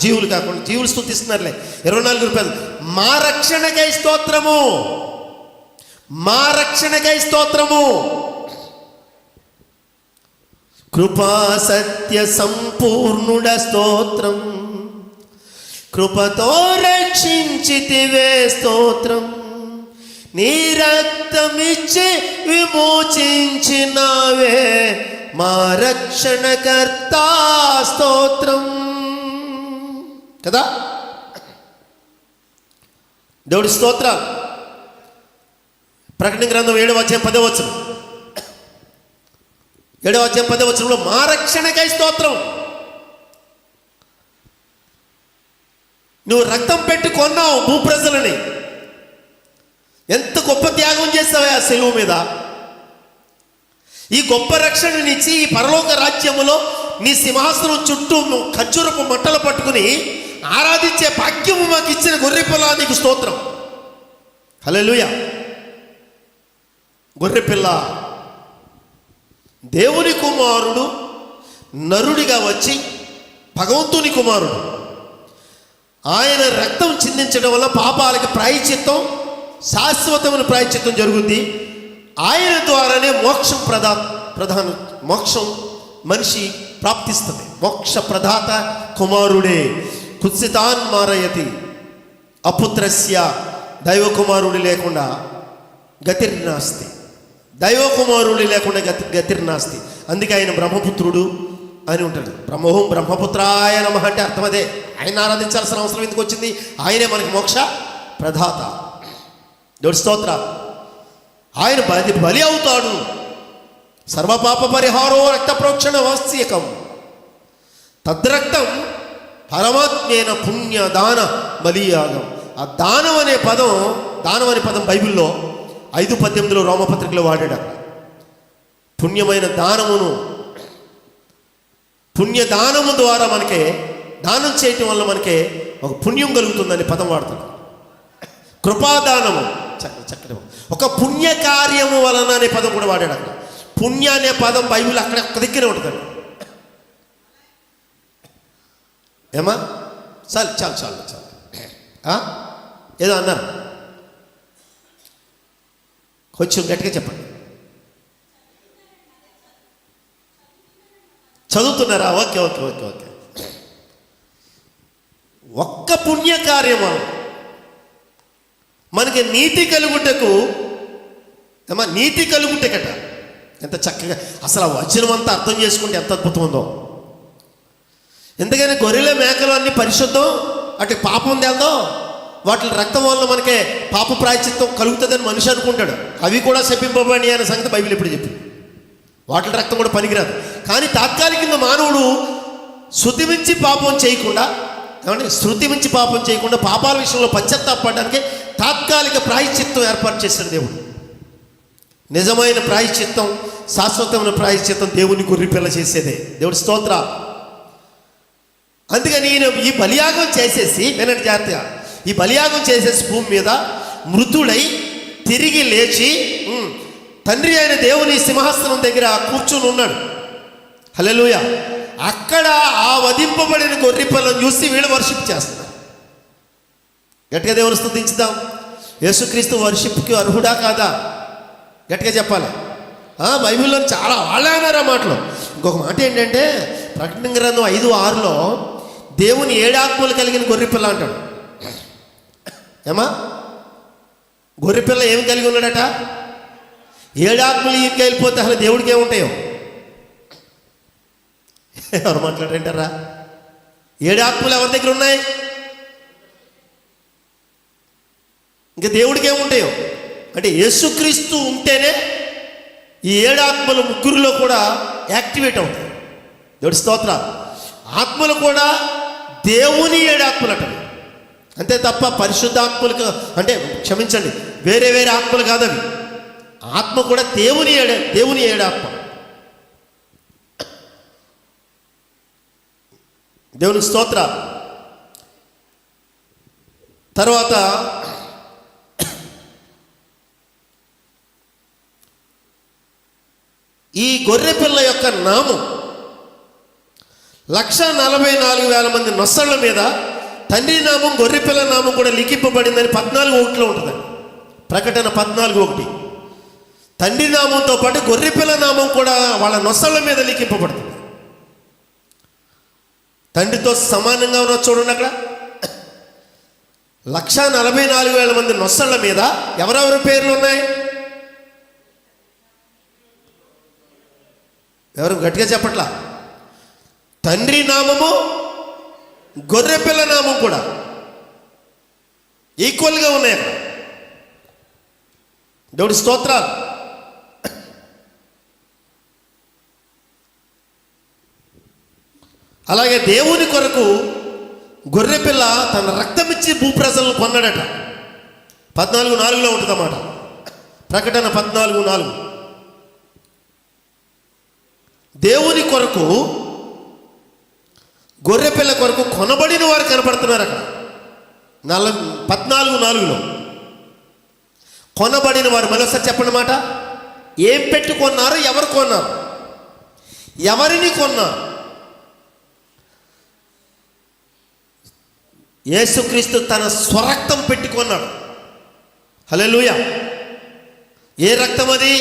జీవులు కాకుండా జీవులు స్తుతిస్తున్నారులే. 24 పెద్దలు మా రక్షణకై స్తోత్రము, మా రక్షణకై స్తోత్రము, కృపా సత్య సంపూర్ణుడ స్తోత్రం, కృపతో రక్షించితివే స్తోత్రం, నీ రక్తమిచ్చి విమోచించినవే మా రక్షణకర్త స్తోత్రం. కదా దేవుడి స్తోత్ర. ప్రకటన గ్రంథం 7వ అధ్యాయం 10వ వచనం, 7వ అధ్యాయం 10వ వచనంలో మా రక్షణకై స్తోత్రం. నువ్వు రక్తం పెట్టి కొన్నావు భూప్రజలని. ఎంత గొప్ప త్యాగం చేస్తావే ఆ సెలువు మీద. ఈ గొప్ప రక్షణనిచ్చి ఈ పరలోక రాజ్యములో నీ సింహాసనం చుట్టూ ఖర్జూరపు మంటలు పట్టుకుని ఆరాధించే భాగ్యము మాకు ఇచ్చిన గొర్రెపిల్ల నీకు స్తోత్రం. హల్లెలూయా. గొర్రెపిల్ల దేవుని కుమారుడు నరుడిగా వచ్చి భగవంతుని కుమారుడు. ఆయన రక్తం చిందించడం వల్ల పాపాలకి ప్రాయశ్చిత్తం, శాశ్వతమైన ప్రాయశ్చిత్తం జరుగుద్ది. ఆయన ద్వారానే మోక్షం ప్రధాన మోక్షం మనిషి ప్రాప్తిస్తుంది. మోక్ష ప్రదాత కుమారుడే. కుత్సితాన్ మారయతి అపుత్రస్య. దైవ కుమారుడు లేకుండా గతిర్నాస్తి, దైవ కుమారుడు లేకుండా గతిర్నాస్తి. అందుకే ఆయన బ్రహ్మపుత్రుడు అని ఉంటాడు. బ్రహ్మపుత్రాయ నమః అంటే అర్థం అదే. ఆయన ఆరాధించాల్సిన అవసరం ఎందుకు వచ్చింది? ఆయనే మనకి మోక్ష ప్రదాత. దేవుడి స్తోత్ర. ఆయన బలి అవుతాడు. సర్వపాప పరిహారో రక్త ప్రోక్షణ వాస్యకం తద్రక్తం పరమాత్మేన పుణ్య దాన బలియాగం. ఆ దానం అనే పదం బైబిల్లో 5:18 రోమపత్రికలో వాడాడు. పుణ్యమైన దానమును, పుణ్యదానము ద్వారా మనకే, దానం చేయటం వల్ల మనకే ఒక పుణ్యం కలుగుతుందని పదం వాడుతాడు. కృపాదానము చక్కటి ఒక పుణ్య కార్యము వలన అనే పదం కూడా వాడాడు అక్కడ. పుణ్య అనే పదం బైబిల్ అక్కడ ఒక్క దగ్గరే ఉంటుంది. ఏమా చాలు ఏదో అన్నారు, కొంచెం గట్టిగా చెప్పండి. చదువుతున్నారా? ఓకే. ఒక్క పుణ్యకార్యము మనకి నీతి కలుగుటకు, నీతి కలుగుటకట. ఎంత చక్కగా అసలు ఆ వచనం అంతా అర్థం చేసుకుంటే ఎంత అద్భుతం ఉందో. ఎందుకని గొర్రెల మేకలు అన్ని పరిశుద్ధం, అటు పాపం తేలదో, వాటి రక్తం వల్ల మనకే పాప ప్రాయశ్చిత్తం కలుగుతుందని మనిషి అనుకుంటాడు. అవి కూడా శపింపబడి అనే సంగతి బైబిల్ ఎప్పుడు చెప్పింది. వాటి రక్తం కూడా పనికిరాదు. కానీ తాత్కాలికంగా మానవుడు శుద్ధిమించి పాపం చేయకుండా ఏమంటే శృతి మించి పాపం చేయకుండా పాపాల విషయంలో పశ్చాత్తాపడడానికి తాత్కాలిక ప్రాయశ్చిత్తం ఏర్పాటు చేశాడు దేవుడు. నిజమైన ప్రాయశ్చిత్తం, శాశ్వతమైన ప్రాయశ్చిత్తం దేవుని గొర్రెపిల్ల చేసేదే. దేవుడి స్తోత్ర. అందుకని ఈయన ఈ బలియాగం చేసేసి, వినండి జాగ్రత్తగా, ఈ బలియాగం చేసేసి భూమి మీద మృతుడై తిరిగి లేచి తండ్రి అయిన దేవుని సింహాసనం దగ్గర కూర్చుని ఉన్నాడు. హల్లెలూయా. అక్కడ ఆ వధింపబడిన గొర్రెపిల్లను చూసి వీళ్ళు వర్షిప్ చేస్తున్నారు. గట్టిగా దేవుని స్తుతించుదాం. యేసుక్రీస్తు వర్షిప్కి అర్హుడా కాదా? గట్టిగా చెప్పాలి. బైబిల్లో చాలా వాళ్ళే అన్నారు ఆ మాటలు. ఇంకొక మాట ఏంటంటే, ప్రకటన గ్రంథం 5:6లో దేవుని 7 ఆత్మలు కలిగిన గొర్రెపిల్ల అంటాడు. ఏమా గొర్రెపిల్ల ఏమి కలిగి ఉన్నాడట? 7 ఆత్మలు ఈయనకి వెళ్ళిపోతే అసలు దేవుడికి ఏముంటాయో? ఎవరు మాట్లాడారంటారా? 7 ఆత్మలు ఎవరి దగ్గర ఉన్నాయి? ఇంకా దేవుడికి ఏముంటాయో? అంటే యేసుక్రీస్తు ఉంటేనే ఈ 7 ఆత్మలు ముగ్గురులో కూడా యాక్టివేట్ అవుతాయి. దేవుడి స్తోత్ర. ఆత్మలు కూడా దేవుని 7 ఆత్మలు అంట. అంతే తప్ప పరిశుద్ధాత్మలకు అంటే క్షమించండి, వేరే వేరే ఆత్మలు కాదవి. ఆత్మ కూడా దేవుని 7 ఆత్మ. దేవుని స్తోత్ర. తర్వాత ఈ గొర్రెపిల్ల యొక్క నామం 144,000 మంది నొసళ్ళ మీద తండ్రి నామం, గొర్రెపిల్ల నామం కూడా లిఖింపబడిందని 14:1 ఉంటుందండి. ప్రకటన 14:1. తండ్రి నామంతో పాటు గొర్రెపిల్ల నామం కూడా వాళ్ళ నొసళ్ళ మీద లిఖింపబడుతుంది. తండ్రితో సమానంగా ఉన్న చూడండి అక్కడ 144,000 మంది నొసళ్ళ మీద ఎవరెవరి పేర్లు ఉన్నాయి? ఎవరు గట్టిగా చెప్పట్లా? తండ్రి నామము, గొర్రెపిల్ల నామం కూడా ఈక్వల్గా ఉన్నాయి అక్కడ. దేవుడి స్తోత్రాలు. అలాగే దేవుని కొరకు గొర్రెపిల్ల తన రక్తం ఇచ్చి భూప్రజలను కొన్నాడట. 14:4 ఉంటుందన్నమాట. ప్రకటన 14:4. దేవుని కొరకు, గొర్రెపిల్ల కొరకు కొనబడిన వారు కనపడుతున్నారు అక్కడ 14:4. కొనబడిన వారు. మరోసారి చెప్పండి మాట. ఏం పెట్టి కొన్నారు? ఎవరు కొన్నారు? ఎవరిని కొన్నారు? యేసుక్రీస్తు తన స్వరక్తం పెట్టుకున్నాడు. హల్లెలూయా. ఏ రక్తం అది?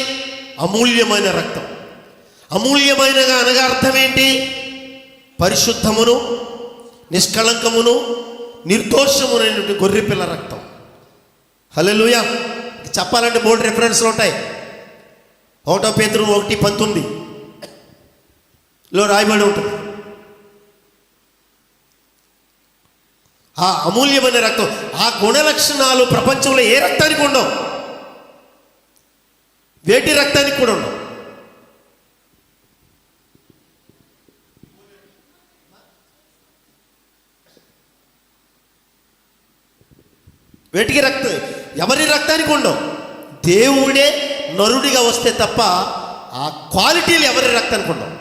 అమూల్యమైన రక్తం. అమూల్యమైనగా అనగా అర్థం ఏంటి? పరిశుద్ధమును, నిష్కళంకమును, నిర్దోషమునైనటువంటి గొర్రెపిల్ల రక్తం. హల్లెలూయా. చెప్పాలంటే 3 రెఫరెన్స్లు ఉంటాయి. 1 పేతురు 1:19లో రాయబడి ఉంటుంది. ఆ అమూల్యమైన రక్తం, ఆ గుణ లక్షణాలు ప్రపంచంలో ఏ రక్తానికి ఉండవు. వేటి రక్తానికి కూడా ఉండవు. వేటికి రక్తం, ఎవరి రక్తానికి ఉండవు. దేవుడే నరుడిగా వస్తే తప్ప ఆ క్వాలిటీలు ఎవరి రక్తానికి ఉండవు.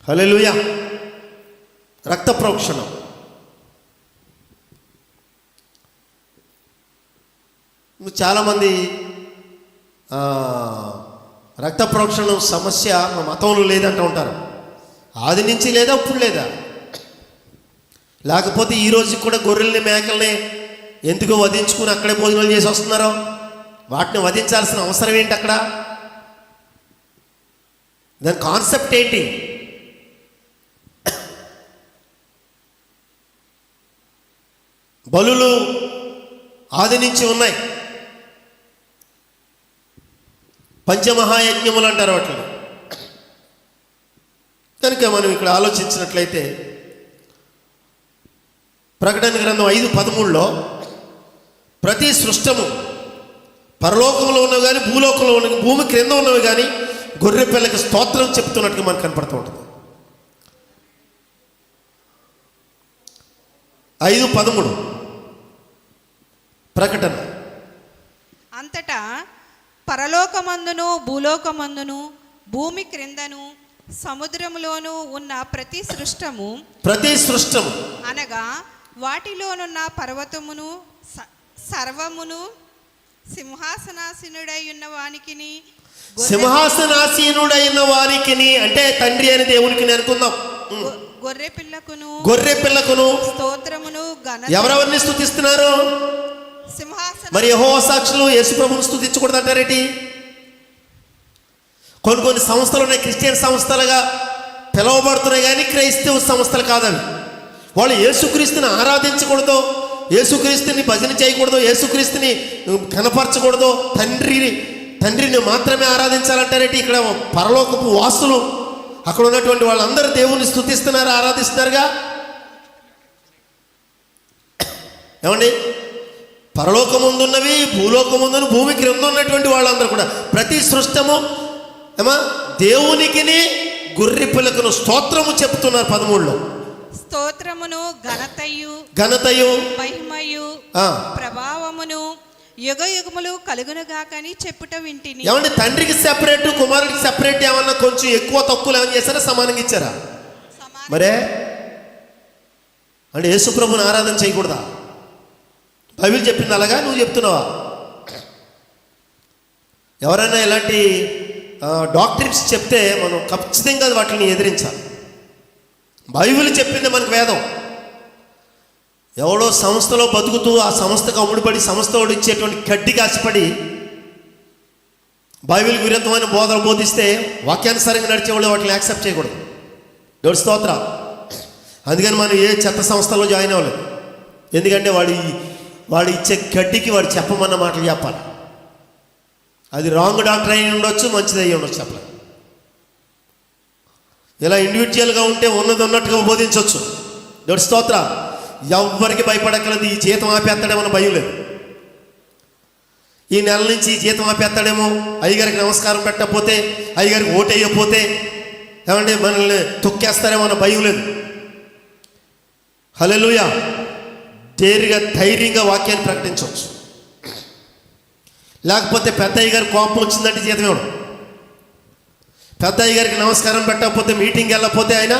హల్లెలూయా. రక్త ప్రోక్షణం. చాలామంది రక్త ప్రోక్షణం సమస్య మా మతంలో లేదంటూ ఉంటారు. ఆది నుంచి లేదా, ఇప్పుడు లేదా? లేకపోతే ఈరోజు కూడా గొర్రెల్ని, మేకల్ని ఎందుకు వధించుకుని అక్కడే భోజనాలు చేసి వస్తున్నారో? వాటిని వధించాల్సిన అవసరం ఏంటి అక్కడ? దాని కాన్సెప్ట్ ఏంటి? బలులు ఆది నుంచి ఉన్నాయి. పంచమహాయజ్ఞములు అంటారు వాటిని. కనుక మనం ఇక్కడ ఆలోచించినట్లయితే ప్రకటన గ్రంథం 5:13లో ప్రతి సృష్టము, పరలోకంలో ఉన్నవి కానీ, భూలోకంలో ఉన్నవి, భూమి క్రింద ఉన్నవి కానీ గొర్రె పిల్లకి స్తోత్రం చెప్తున్నట్టుగా మనకు కనపడుతూ ఉంటుంది. 5:13 ప్రకటన. అంతటా పరలోకమందును భూలోకమందును భూమి క్రిందను సముద్రములోను ఉన్న ప్రతి సృష్టము అనగా వాటిలోనున్న పర్వతమును సర్వమును సింహాసనాసీనుడైన వానికిని అంటే తండ్రి అని దేవునికి అనుకుందాం. గొర్రె పిల్లకును స్తోత్రమును ఎవరెవరిని స్తుతిస్తున్నారు? మరి యెహోవా సాక్షులు యేసు ప్రభువును స్తుతించకూడదు అంటారేంటి? కొన్ని సంస్థలు ఉన్నాయి, క్రిస్టియన్ సంస్థలుగా పిలువబడుతున్నాయి, కానీ క్రైస్తవ సంస్థలు కాదవి. వాళ్ళు యేసుక్రీస్తుని ఆరాధించకూడదు, యేసుక్రీస్తుని భజన చేయకూడదు, యేసుక్రీస్తుని కనపరచకూడదు, తండ్రిని మాత్రమే ఆరాధించాలంటారేంటి? ఇక్కడ పరలోకపు వాసులు అక్కడ ఉన్నటువంటి వాళ్ళందరూ దేవుని స్తుతిస్తున్నారు, ఆరాధిస్తున్నారుగా. ఏమండి, పరలోకముందున్నవి భూలోకముందును భూమి క్రింద ఉన్నటువంటి వాళ్ళందరూ కూడా ప్రతి సృష్టము దేవునికిని గొర్రె పిల్లకును స్తోత్రము చెప్తున్నారు. 13లో స్తోత్రమును ఘనతయు మహిమయు ప్రభావమును యుగ యుగములు కలుగునుగాకని చెప్పుట వింటిని. ఏమంటే తండ్రికి సెపరేట్, కుమారుడికి సెపరేట్ ఏమన్నా కొంచెం ఎక్కువ తక్కువలు ఏమన్నా చేశారా? సమానంగా ఇచ్చారా? మరే అంటే యేసు ప్రభుని ఆరాధన చేయకూడదా? బైబిల్ చెప్పింది అలాగా, నువ్వు చెప్తున్నావా? ఎవరైనా ఇలాంటి డాక్టరీస్ చెప్తే మనం ఖచ్చితంగా వాటిని ఎదిరించాలి. బైబిల్ చెప్పింది మనకు వేదం. ఎవడో సంస్థలో బతుకుతూ ఆ సంస్థకు అమ్ముడుపడి సంస్థ ఇచ్చేటువంటి గడ్డికి ఆశపడి బైబిల్ విరుద్ధమైన బోధనలు బోధిస్తే వాక్యానుసారంగా నడిచేవాళ్ళు వాటిని యాక్సెప్ట్ చేయకూడదు. దేవుడి స్తోత్రం. అందుకని మనం ఏ చెత్త సంస్థలో జాయిన్ అవ్వలేదు. ఎందుకంటే వాడు ఇచ్చే గడ్డికి వాడు చెప్పమన్న మాటలు చెప్పాలి. అది రాంగ్ డాక్టర్ అయి ఉండొచ్చు, మంచిది అయ్యి ఉండొచ్చు, చెప్పలేదు. ఇలా ఇండివిజువల్గా ఉంటే ఉన్నట్టుగా బోధించవచ్చు. దేవుడి స్తోత్ర. ఎవ్వరికి భయపడక్కలేదు. ఈ జీతం ఆపేస్తాడేమో భయం లేదు. ఈ నెల నుంచి ఈ జీతం ఆపేస్తాడేమో, అయ్యగారికి నమస్కారం పెట్టకపోతే, అయ్యగారికి ఓటు వేయకపోతే ఏమంటే మనల్ని తొక్కేస్తారేమో అన్న భయం లేదు. హల్లెలూయా. ధైర్యంగా వాక్యాన్ని ప్రకటించవచ్చు. లేకపోతే పెద్ద అయ్యగారికి కోపం వచ్చిందంటే జీతం ఇవ్వడం. పెద్ద అయ్యగారికి నమస్కారం పెట్టకపోతే, మీటింగ్ వెళ్ళకపోతే, ఆయన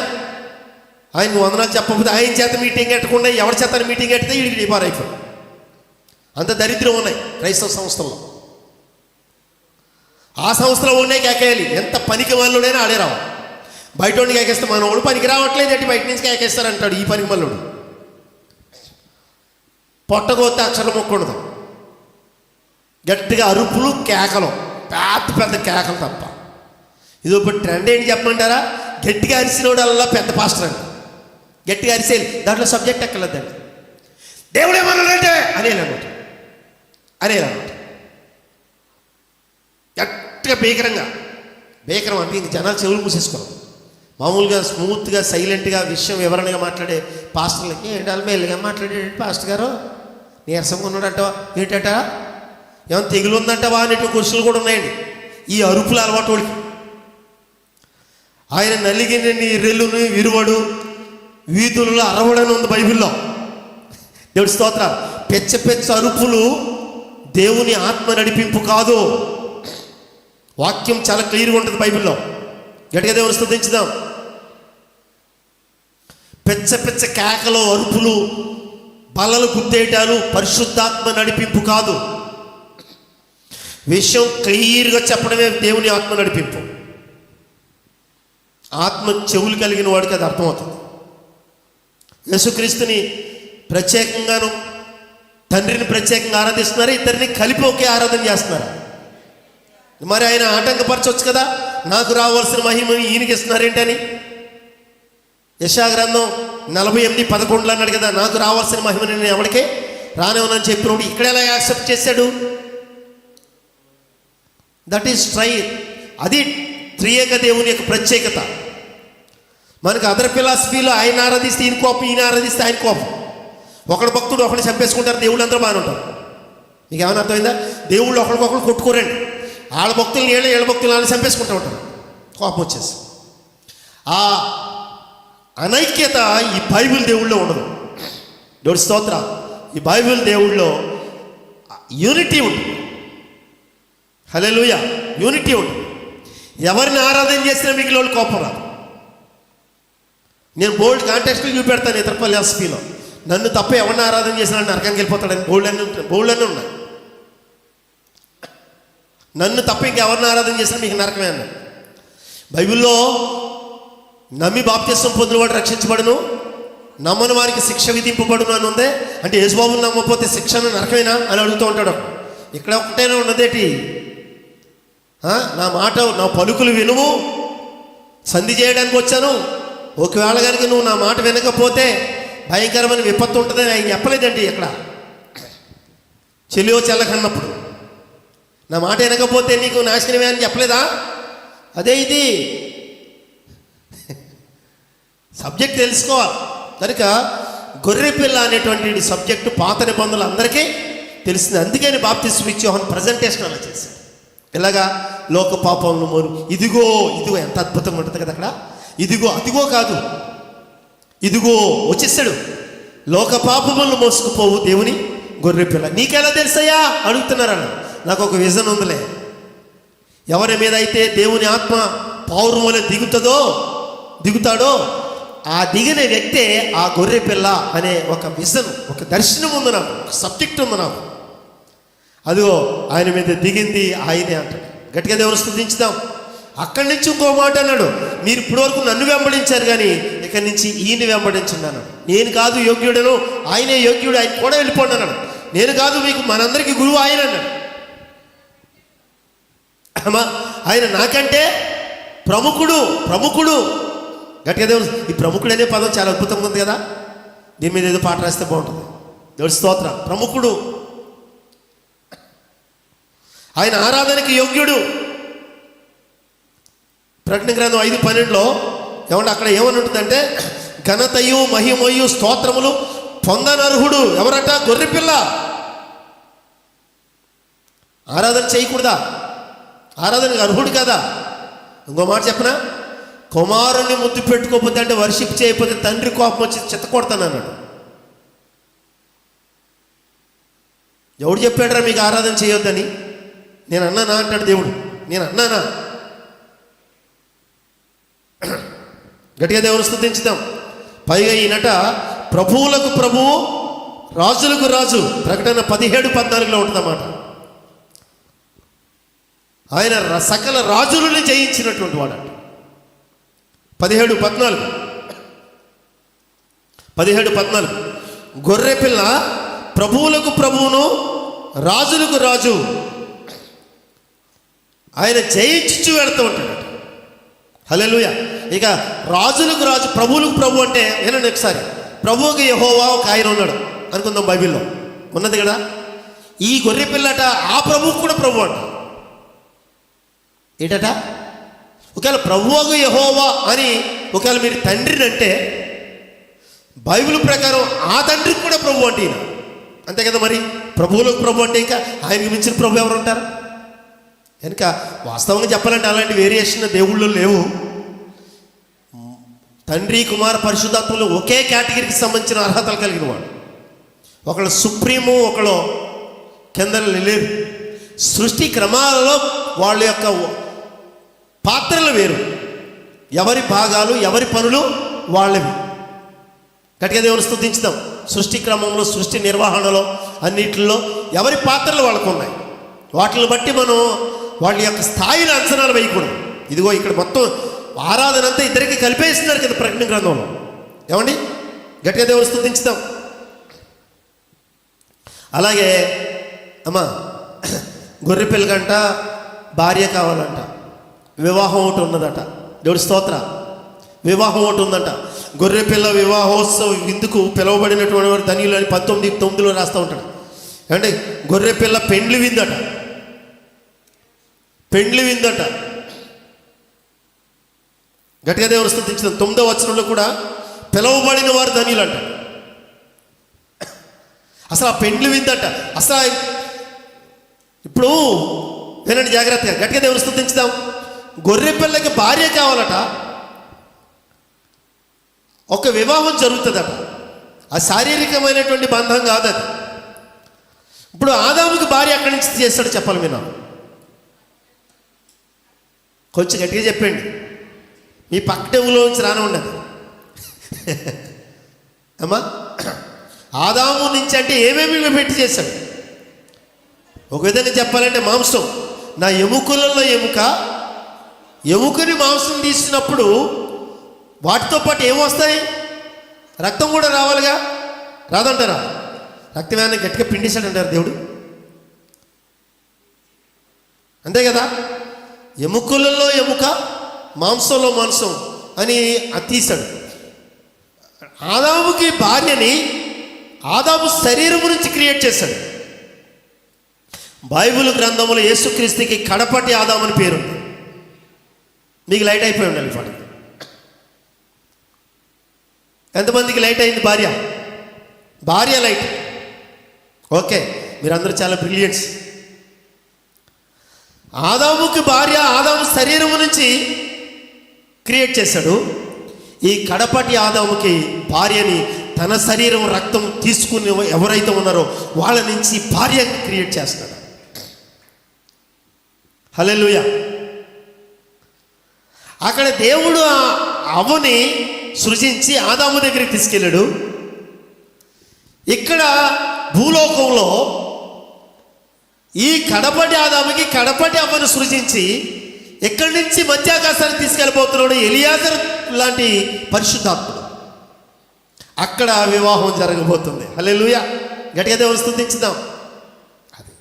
వందనాలు చెప్పకపోతే, ఆయన చేత మీటింగ్ పెట్టకుండా ఎవరి చేత మీటింగ్ పెట్టితే వీడికి డిపార్ అయిపోయి. అంత దరిద్రం ఉన్నాయి క్రైస్తవ సంస్థల్లో. ఆ సంస్థలో ఉన్నాయి కేకేయాలి. ఎంత పనికి వాళ్ళుడైనా ఆడే రావు. బయట ఉండి కేకేస్తే మన వాడు పనికి రావట్లేదు అంటే బయట నుంచి కేకేస్తారంటాడు ఈ పనికి మళ్ళుడు. పొట్టగొత్తే అక్షరం మొక్కూడదు. గట్టిగా అరుపులు కేకలు, పెద్ద కేకలు తప్ప. ఇది ఇప్పుడు ట్రెండ్ ఏంటి చెప్పమంటారా? గట్టిగా అరిసినోడల్లా పెద్ద పాస్టర్ అండి. గట్టిగా అరిసేది దాంట్లో సబ్జెక్ట్ ఎక్కలేదండి. దేవుడేమన్నాడంటే అనేలన్నమాట. గట్టిగా భీకరం అంటే ఇంక జనాలు చెవులు మూసేసుకోవడం. మామూలుగా స్మూత్గా సైలెంట్గా విషయం వివరణగా మాట్లాడే పాస్టర్లకి ఏంటాలి మెల్లిగా మాట్లాడేది పాస్టర్ గారు నీరసంగా ఉన్నాడట, ఏంటట ఏమైనా తెగులు ఉందంటవా అనేటువంటి క్వశ్చన్లు కూడా ఉన్నాయండి. ఈ అరుపుల అలవాటు వాడికి. ఆయన నలిగిన రెల్లుని విరువడు, వీధులలో అరవడని ఉంది బైబిల్లో. దేవుడి స్తోత్రం. పెచ్చ అరుపులు దేవుని ఆత్మ నడిపింపు కాదు. వాక్యం చాలా క్లియర్గా ఉంటుంది బైబిల్లో. గట్టిగా దేవుని స్తుతించుదాం. పెచ్చ కేకలు, అరుపులు, బల్లలు గుద్దేయటాలు పరిశుద్ధాత్మ నడిపింపు కాదు. విషయం క్లియర్గా చెప్పడమే దేవుని ఆత్మ నడిపింపు. ఆత్మ చెవులు కలిగిన వాడికి అది అర్థమవుతుంది. యేసుక్రీస్తుని ప్రత్యేకంగాను తండ్రిని ప్రత్యేకంగా ఆరాధిస్తున్నారు, ఇద్దరిని కలిపి ఒకే ఆరాధన చేస్తున్నారు. మరి ఆయన ఆటంకపరచవచ్చు కదా, నాకు రావాల్సిన మహిమని ఈయనకి ఇస్తున్నారేంటని. యెషయా గ్రంథం 48:11 అన్నాడు కదా, నాకు రావాల్సిన మహిమని నేను ఎవరికే రానివ్వనని చెప్పినప్పుడు ఇక్కడ ఎలా యాక్సెప్ట్ చేశాడు? దట్ ఈస్ ట్రైర్. అది త్రియేక దేవుని యొక్క ప్రత్యేకత. మనకు అదర్ ఫిలాసఫీలో ఆయన ఆరాధిస్తే ఈయన కోపం, ఈయన ఆరాధిస్తే ఆయన కోపం. ఒకడు భక్తుడు ఒకరిని చంపేసుకుంటారు, దేవుళ్ళు అందరూ బాగానే ఉంటారు. మీకు ఏమైనా అర్థమైందా? దేవుళ్ళు ఒకరికొకరు కొట్టుకోరండి. వాళ్ళ భక్తులు వీళ్ళ భక్తులు వాళ్ళని చంపేసుకుంటూ ఉంటారు కోపం వచ్చేసి. ఆ అనైక్యత ఈ బైబిల్ దేవుళ్ళో ఉండదు. దేవుడి స్తోత్రం. ఈ బైబిల్ దేవుళ్ళో యూనిటీ ఉంటుంది. హల్లెలూయా, యూనిటీ ఉంటుంది. ఎవరిని ఆరాధన చేసినా మిగిలిన వాళ్ళు కోపం రాదు. నేను బోల్డ్ కాంటెక్స్ట్లు చూపెడతాను ఇతరపల్లి ఎస్పీలో. నన్ను తప్ప ఎవరిని ఆరాధన చేసినా నరకానికి వెళ్ళిపోతాడని బోల్డ్ ఉన్నాయి. నన్ను తప్ప ఇంకెవరిని ఆరాధన చేసినా మీకు నరకమే అన్నాడు. బైబిల్లో నమ్మి బాప్తిస్మం పొందిన వాడు రక్షించబడును, నమ్మని వారికి శిక్ష విధింపబడును అని ఉందే. అంటే యేసుబాబుని నమ్మకపోతే శిక్షను నరకమేనా అని అడుగుతూ ఉంటాడు. ఇక్కడ ఒకటైనా ఉన్నదేటి, నా మాట నా పలుకులు వినుము, సంధి చేయడానికి వచ్చాను, ఒకవేళ కనుక నువ్వు నా మాట వినకపోతే భయంకరమైన విపత్తు ఉంటుందని ఆయన చెప్పలేదండి. ఎక్కడ చెలియో చెల్లకన్నప్పుడు నా మాట వినకపోతే నీకు నాశనమే అని చెప్పలేదా? అదే ఇది సబ్జెక్ట్ తెలుసుకోవాలి. కనుక గొర్రెపిల్ల అనేటువంటి సబ్జెక్టు పాత నిబంధనలు అందరికీ తెలిసింది. అందుకని బాప్తిస్మం ఇచ్చే యోహాను ప్రజెంటేషన్ అలా చేశాడు. ఇలాగా లోక పాపములు మోరు, ఇదిగో ఇదిగో, ఎంత అద్భుతంగా ఉంటుంది కదా అక్కడ. ఇదిగో అదిగో కాదు, ఇదిగో వచ్చేసాడు. లోక పాపములను మోసుకుపోవు దేవుని గొర్రెపిల్ల. నీకెలా తెలుసయ్యా అడుగుతున్నారు. నాకు ఒక విజన్ ఉందిలే. ఎవరి మీద అయితే దేవుని ఆత్మ పౌరం వల్ల దిగుతాడో ఆ దిగిన వ్యక్తే ఆ గొర్రెపిల్ల అనే ఒక విజన్, ఒక దర్శనం ఉంది నాకు, ఒక సబ్జెక్ట్ ఉంది నాకు. అదిగో ఆయన మీద దిగింది ఆయనే అంటాడు. గట్టిగా దేవుని స్తుతించుదాం. అక్కడి నుంచి ఇంకో మాట అన్నాడు, మీరు ఇప్పటి వరకు నన్ను వెంబడించారు కానీ ఇక్కడి నుంచి ఈయన వెంబడించండి అన్నాడు. నేను కాదు యోగ్యుడను, ఆయనే యోగ్యుడు, ఆయన కూడా వెళ్ళిపోండి అన్నాడు. నేను కాదు మీకు మనందరికీ గురువు ఆయన అన్నాడు. అమ్మా, ఆయన నాకంటే ప్రముఖుడు. గట్టిగా దేవుడు, ఈ ప్రముఖుడు అనే పదం చాలా అద్భుతంగా ఉంది కదా. దీని మీద ఏదో పాట రాస్తే బాగుంటుంది. దేవుడి స్తోత్రం. ప్రముఖుడు, ఆయన ఆరాధనకి యోగ్యుడు. ప్రకటన గ్రంథం 5:12 ఏమంటే అక్కడ ఏమని ఉంటుందంటే, ఘనతయు మహిమయు స్తోత్రములు పొందనర్హుడు ఎవరట? గొర్రెపిల్ల. ఆరాధన చేయకూడదా? ఆరాధనకు అర్హుడు కదా. ఇంకో మాట చెప్పనా, కుమారుణ్ణి ముద్దు పెట్టుకోకపోతే అంటే వర్షిప్ చేయకపోతే తండ్రి కోపం వచ్చి చెత్త కొడతాను అన్నాడు. ఎవడు చెప్పాడరా మీకు ఆరాధన చేయొద్దని? నేను అన్నానా అంటాడు దేవుడు. నేను అన్నానా? గట్టిగా దేవుని స్తుతించుదాం. పైగా ఈయనట ప్రభువులకు ప్రభువు, రాజులకు రాజు. ప్రకటన 17:14 ఉంటుందన్నమాట. ఆయన సకల రాజులని జయించినటువంటి వాడు. 17:14 గొర్రెపిల్ల ప్రభువులకు ప్రభువును, రాజులకు రాజు. ఆయన జయించు వెళుతూ ఉంటాడు. హల్లెలూయా. ఇక రాజులకు రాజు, ప్రభువులకు ప్రభు అంటే ఏనండి ఒకసారి, ప్రభువుకి యెహోవా ఒక ఆయన ఉన్నాడు అనుకుందాం. బైబిల్లో ఉన్నది కదా. ఈ గొర్రెపిల్లట ఆ ప్రభువుకు కూడా ప్రభు అంట. ఏంటట? ఒకవేళ ప్రభువుకు యెహోవా అని ఒకవేళ మీరు తండ్రిని అంటే బైబిల్ ప్రకారం ఆ తండ్రికి కూడా ప్రభు అంటే ఈయన. అంతే కదా. మరి ప్రభువులకు ప్రభు అంటే ఇంకా ఆయనకి మించిన ప్రభు ఎవరు ఉంటారు? కనుక వాస్తవంగా చెప్పాలంటే అలాంటి వేరియేషన్ దేవుళ్ళు లేవు. తండ్రి, కుమార, పరిశుద్ధాత్మలు ఒకే కేటగిరీకి సంబంధించిన అర్హతలు కలిగిన వాడు. ఒకళ్ళు సుప్రీము, ఒకళ్ళు కింద లేరు. సృష్టి క్రమాలలో వాళ్ళ యొక్క పాత్రలు వేరు. ఎవరి భాగాలు, ఎవరి పనులు వాళ్ళవి. గట్టిగా దేవుని స్తుతించుదాం. సృష్టి క్రమంలో, సృష్టి నిర్వహణలో అన్నిటిలో ఎవరి పాత్రలు వాళ్ళకు ఉన్నాయి. వాటిని బట్టి మనం వాళ్ళ యొక్క స్థాయిని అంచనాలు వేయకూడదు. ఇదిగో ఇక్కడ మొత్తం ఆరాధన అంతా ఇద్దరికి కలిపేస్తున్నారు కదా ప్రకటన గ్రంథంలో. ఏమండి? గట్టిగా దేవుని స్తుతించుదాం. అలాగే అమ్మా, గొర్రెపిల్లకంట భార్య కావాలంట, వివాహం ఒకటి ఉన్నదట. దేవుడి స్తోత్ర. వివాహం ఒకటి ఉందంట. గొర్రెపిల్ల వివాహోత్సవ విందుకు పిలువబడినటువంటి వారు ధనియులు అని 19:9 రాస్తూ ఉంటాడు. అంటే గొర్రెపిల్ల పెండ్లి విందట. గట్టిగా దేవుని స్తుతించిన 9వ వచనంలో కూడా పిలువబడిన వారు ధనియులు అంట. అసలు ఆ పెండ్లి విందట. అసలు ఇప్పుడు వినండి జాగ్రత్తగా. గట్టిగా దేవుని స్తుతించుదాం. గొర్రెపిల్లకి భార్య కావాలట. ఒక వివాహం జరుగుతుందట. ఆ శారీరకమైనటువంటి బంధం కాదు అది. ఇప్పుడు ఆదాముకి భార్య ఎక్కడి నుంచి చేస్తాడు చెప్పాలి మీరు నాకు. కొంచెం గట్టిగా చెప్పండి, మీ పక్కటెవులో నుంచి రాని ఉండదు అమ్మా. ఆదాము నుంచి అంటే ఏమేమి పెట్టి చేశాడు? ఒక విధంగా చెప్పాలంటే మాంసం, నా ఎముకలలో ఎముకని మాంసం తీసినప్పుడు వాటితో పాటు ఏమొస్తాయి? రక్తం కూడా రావాలిగా, రాదంటారా? రక్తమేమైనా గట్టిగా పిండిస్తాడంటారు దేవుడు, అంతే కదా. ఎముకలలో ఎముక, మాంసంలో మాంసం అని అది తీశాడు. ఆదాముకి భార్యని ఆదాము శరీరం నుంచి క్రియేట్ చేశాడు. బైబిల్ గ్రంథంలో యేసుక్రీస్తుకి కడపటి ఆదాము అని పేరు. మీకు లైట్ అయిపోయి ఉండాలి పాట. ఎంతమందికి లైట్ అయింది? భార్య లైట్. ఓకే, మీరందరూ చాలా బ్రిలియంట్స్. ఆదాముకి భార్య ఆదాము శరీరం నుంచి క్రియేట్ చేశాడు. ఈ కడపటి ఆదాముకి భార్యని తన శరీరం రక్తం తీసుకుని ఎవరైతే ఉన్నారో వాళ్ళ నుంచి భార్య క్రియేట్ చేస్తాడు. హల్లెలూయా. అక్కడ దేవుడు అవ్వని సృజించి ఆదాము దగ్గరికి తీసుకెళ్ళాడు. ఇక్కడ భూలోకంలో ఈ కడపటి ఆదాముకి కడపటి అవ్వను సృజించి ఇక్కడి నుంచి మధ్యాకాశానికి తీసుకెళ్ళిపోతున్నాడు ఎలియాజర్ లాంటి పరిశుద్ధాత్ముడు. అక్కడ వివాహం జరగబోతుంది. హల్లెలూయా. గట్టిగా దేవుని స్తుతించుదాం. అది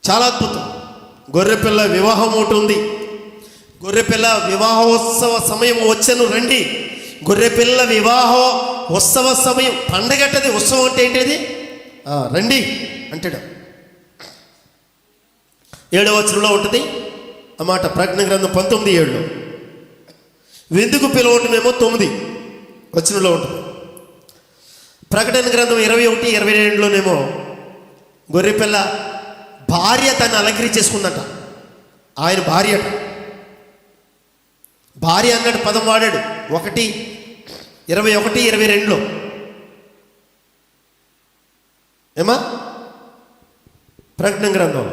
చాలా అద్భుతం. గొర్రెపిల్ల వివాహం ఒకటి ఉంది. గొర్రెపిల్ల వివాహోత్సవ సమయం వచ్చను రండి. గొర్రెపిల్ల వివాహ ఉత్సవ సమయం, పండగట్టది. ఉత్సవం అంటే ఏంటిది? రండి అంటాడు. 7వ వచనంలో ఉంటుంది అన్నమాట. ప్రకటన గ్రంథం 19:7. విందుకు పిలవటమేమో 9 వచనంలో ఉంటుంది. ప్రకటన గ్రంథం 21-22లోనేమో గొర్రెపిల్ల భార్య తను అలంకరించేసుకుందట. ఆయన భార్య అట. భార్య అన్నాడు పదం వాడాడు. 1:21-22లో ఏమా ప్రకటన గ్రంథం,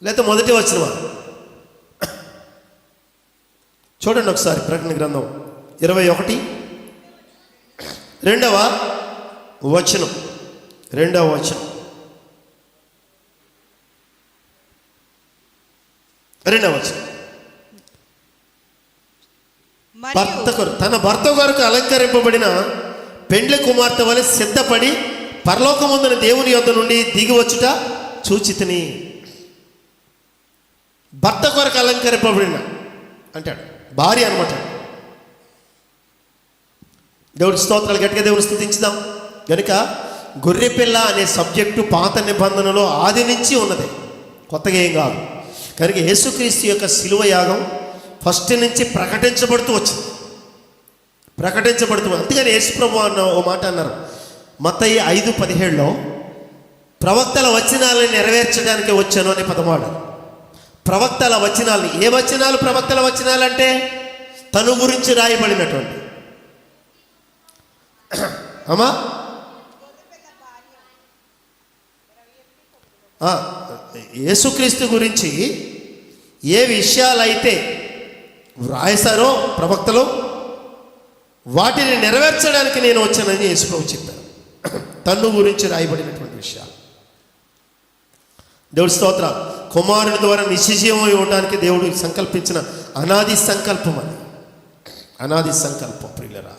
లేకపోతే మొదటి వచనమా? చూడండి ఒకసారి. ప్రకటన గ్రంథం 21 2వ వచనం. 2వ వచనం. 2వ వచనం. తన భర్త కొరకు అలంకరింపబడిన పెండ్లి కుమార్తె వలె సిద్ధపడి పరలోకమందున దేవుని యొద్ద నుండి దిగి వచ్చుట చూచితిని. భర్త కొరకు అలంకరింపబడిన అంటాడు, భార్య అనమాట. దేవుడి స్తోత్రాలు. గట్టిగా దేవుని స్తుతించుదాం. కనుక గొర్రెపిల్ల అనే సబ్జెక్టు పాత నిబంధనలో ఆది నుంచి ఉన్నది, కొత్తగా ఏం కాదు. కనుక యేసుక్రీస్తు యొక్క శిలువ యాగం ఫస్ట్ నుంచి ప్రకటించబడుతూ వచ్చింది. అందుకని యేసుప్రభు అన్న ఓ మాట అన్నారు మత్తయి 5:17లో, ప్రవక్తల వచనాలను నెరవేర్చడానికి వచ్చాను అనే పదమాడు. ప్రవక్తల వచనాలని, ఏ వచనాలు ప్రవక్తల వచనాలు అంటే తను గురించి రాయబడినటువంటి అమ్మా యేసుక్రీస్తు గురించి ఏ విషయాలైతే వ్రాసారో ప్రవక్తలు, వాటిని నెరవేర్చడానికి నేను వచ్చానని యేసుప్రభు చెప్పారు. తన్ను గురించి రాయబడినటువంటి విషయాలు. దేవుడి స్తోత్రం. కుమారుని ద్వారా నిశ్చయం ఇవ్వడానికి దేవుడు సంకల్పించిన అనాది సంకల్పం అది. అనాది సంకల్పం ప్రియులరా.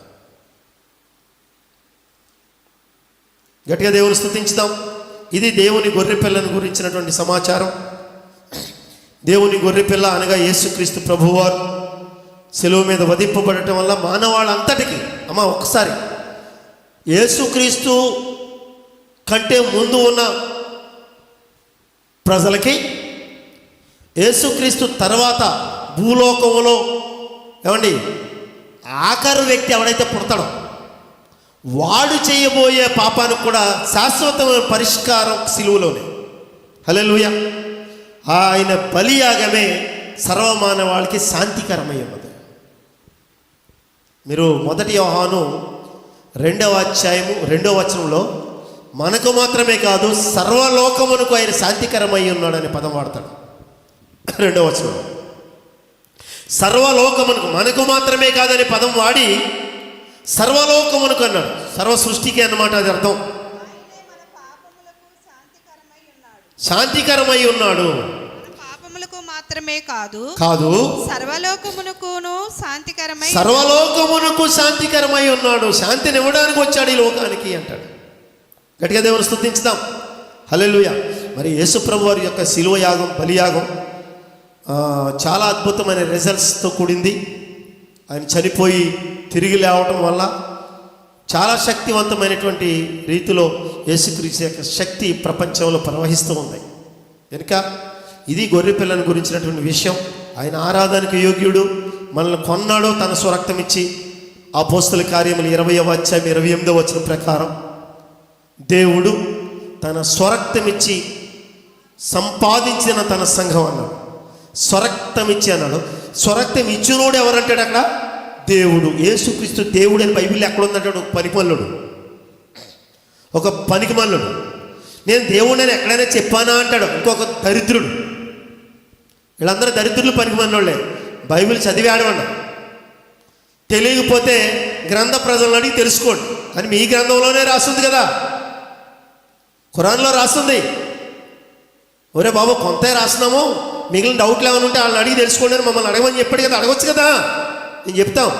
గట్టిగా దేవుని స్తుతించుదాం. ఇది దేవుని గొర్రెపిల్లను గురించినటువంటి సమాచారం. దేవుని గొర్రెపిల్ల అనగా యేసుక్రీస్తు ప్రభువారు శిలువ మీద వధింపబడటం వల్ల మానవాళ్ళంతటికి, అమ్మ ఒక్కసారి, యేసుక్రీస్తు కంటే ముందు ఉన్న ప్రజలకి, యేసుక్రీస్తు తర్వాత భూలోకంలో ఏమండి ఆఖరు వ్యక్తి ఎవడైతే పుడతాడో వాడు చేయబోయే పాపానికి కూడా శాశ్వతమైన పరిష్కారం సిలువలోనే. హల్లెలూయా. ఆయన బలియాగమే సర్వమానవాళికి శాంతికరమై ఉన్నది. మీరు 1 యోహాను 2వ అధ్యాయము 2వ వచనంలో మనకు మాత్రమే కాదు సర్వలోకమునకు ఆయన శాంతికరమై ఉన్నాడని పదం వాడతాడు. 2వ వచనంలో సర్వలోకమునకు, మనకు మాత్రమే కాదని పదం వాడి సర్వలోకమునకు అన్నాడు. సర్వ సృష్టికి అన్నమాట అది అర్థం. శాంతికరమై ఉన్నాడు. పాపములకు మాత్రమే కాదు సర్వలోకమునకు శాంతికరమై ఉన్నాడు. శాంతిని ఇవ్వడానికి వచ్చాడు ఈ లోకానికి అంటాడు. గట్టిగా దేవుని స్తుతించుదాం. హల్లెలూయా. మరి యేసు ప్రభు వారి యొక్క శిలువ యాగం, బలియాగం చాలా అద్భుతమైన రిజల్ట్స్తో కూడింది. ఆయన చనిపోయి తిరిగి లేవటం వల్ల చాలా శక్తివంతమైనటువంటి రీతిలో యేసుక్రీస్తు యొక్క శక్తి ప్రపంచంలో ప్రవహిస్తూ ఉంది. కనుక ఇది గొర్రెపిల్లని గురించినటువంటి విషయం. ఆయన ఆరాధనకు యోగ్యుడు, మనల్ని కొన్నాడు తన స్వరక్తం ఇచ్చి. అపోస్తల కార్యములు 20వ అధ్యాయం 28వ వచనం ప్రకారం దేవుడు తన స్వరక్తం ఇచ్చి సంపాదించిన తన సంఘం అన్నాడు. స్వరక్తం ఇచ్చి అన్నాడు. స్వరక్తం ఇచ్చినోడు ఎవరంటాడు అక్కడ? దేవుడు. యేసుక్రీస్తు దేవుడు అని బైబిల్ ఎక్కడ ఉందంటాడు? ఒక పనిపల్లుడు, ఒక పనికిమల్లుడు. నేను దేవుడు అని ఎక్కడైనా చెప్పానా అంటాడు ఇంకొక దరిద్రుడు. వీళ్ళందరూ దరిద్రులు, పనికిమల్లోళ్ళే. బైబిల్ చదివి ఆడమండి. తెలియకపోతే గ్రంథ ప్రజలను అడిగి తెలుసుకోండి. అని మీ గ్రంథంలోనే రాస్తుంది కదా, ఖురాన్లో రాస్తుంది. ఒరే బాబు కొంతే రాస్తున్నాము, మిగిలిన డౌట్లు ఏమైనా ఉంటే వాళ్ళని అడిగి తెలుసుకోండి అని మమ్మల్ని అడగమని చెప్పాడు కదా. అడగొచ్చు కదా, నేను చెప్తాం.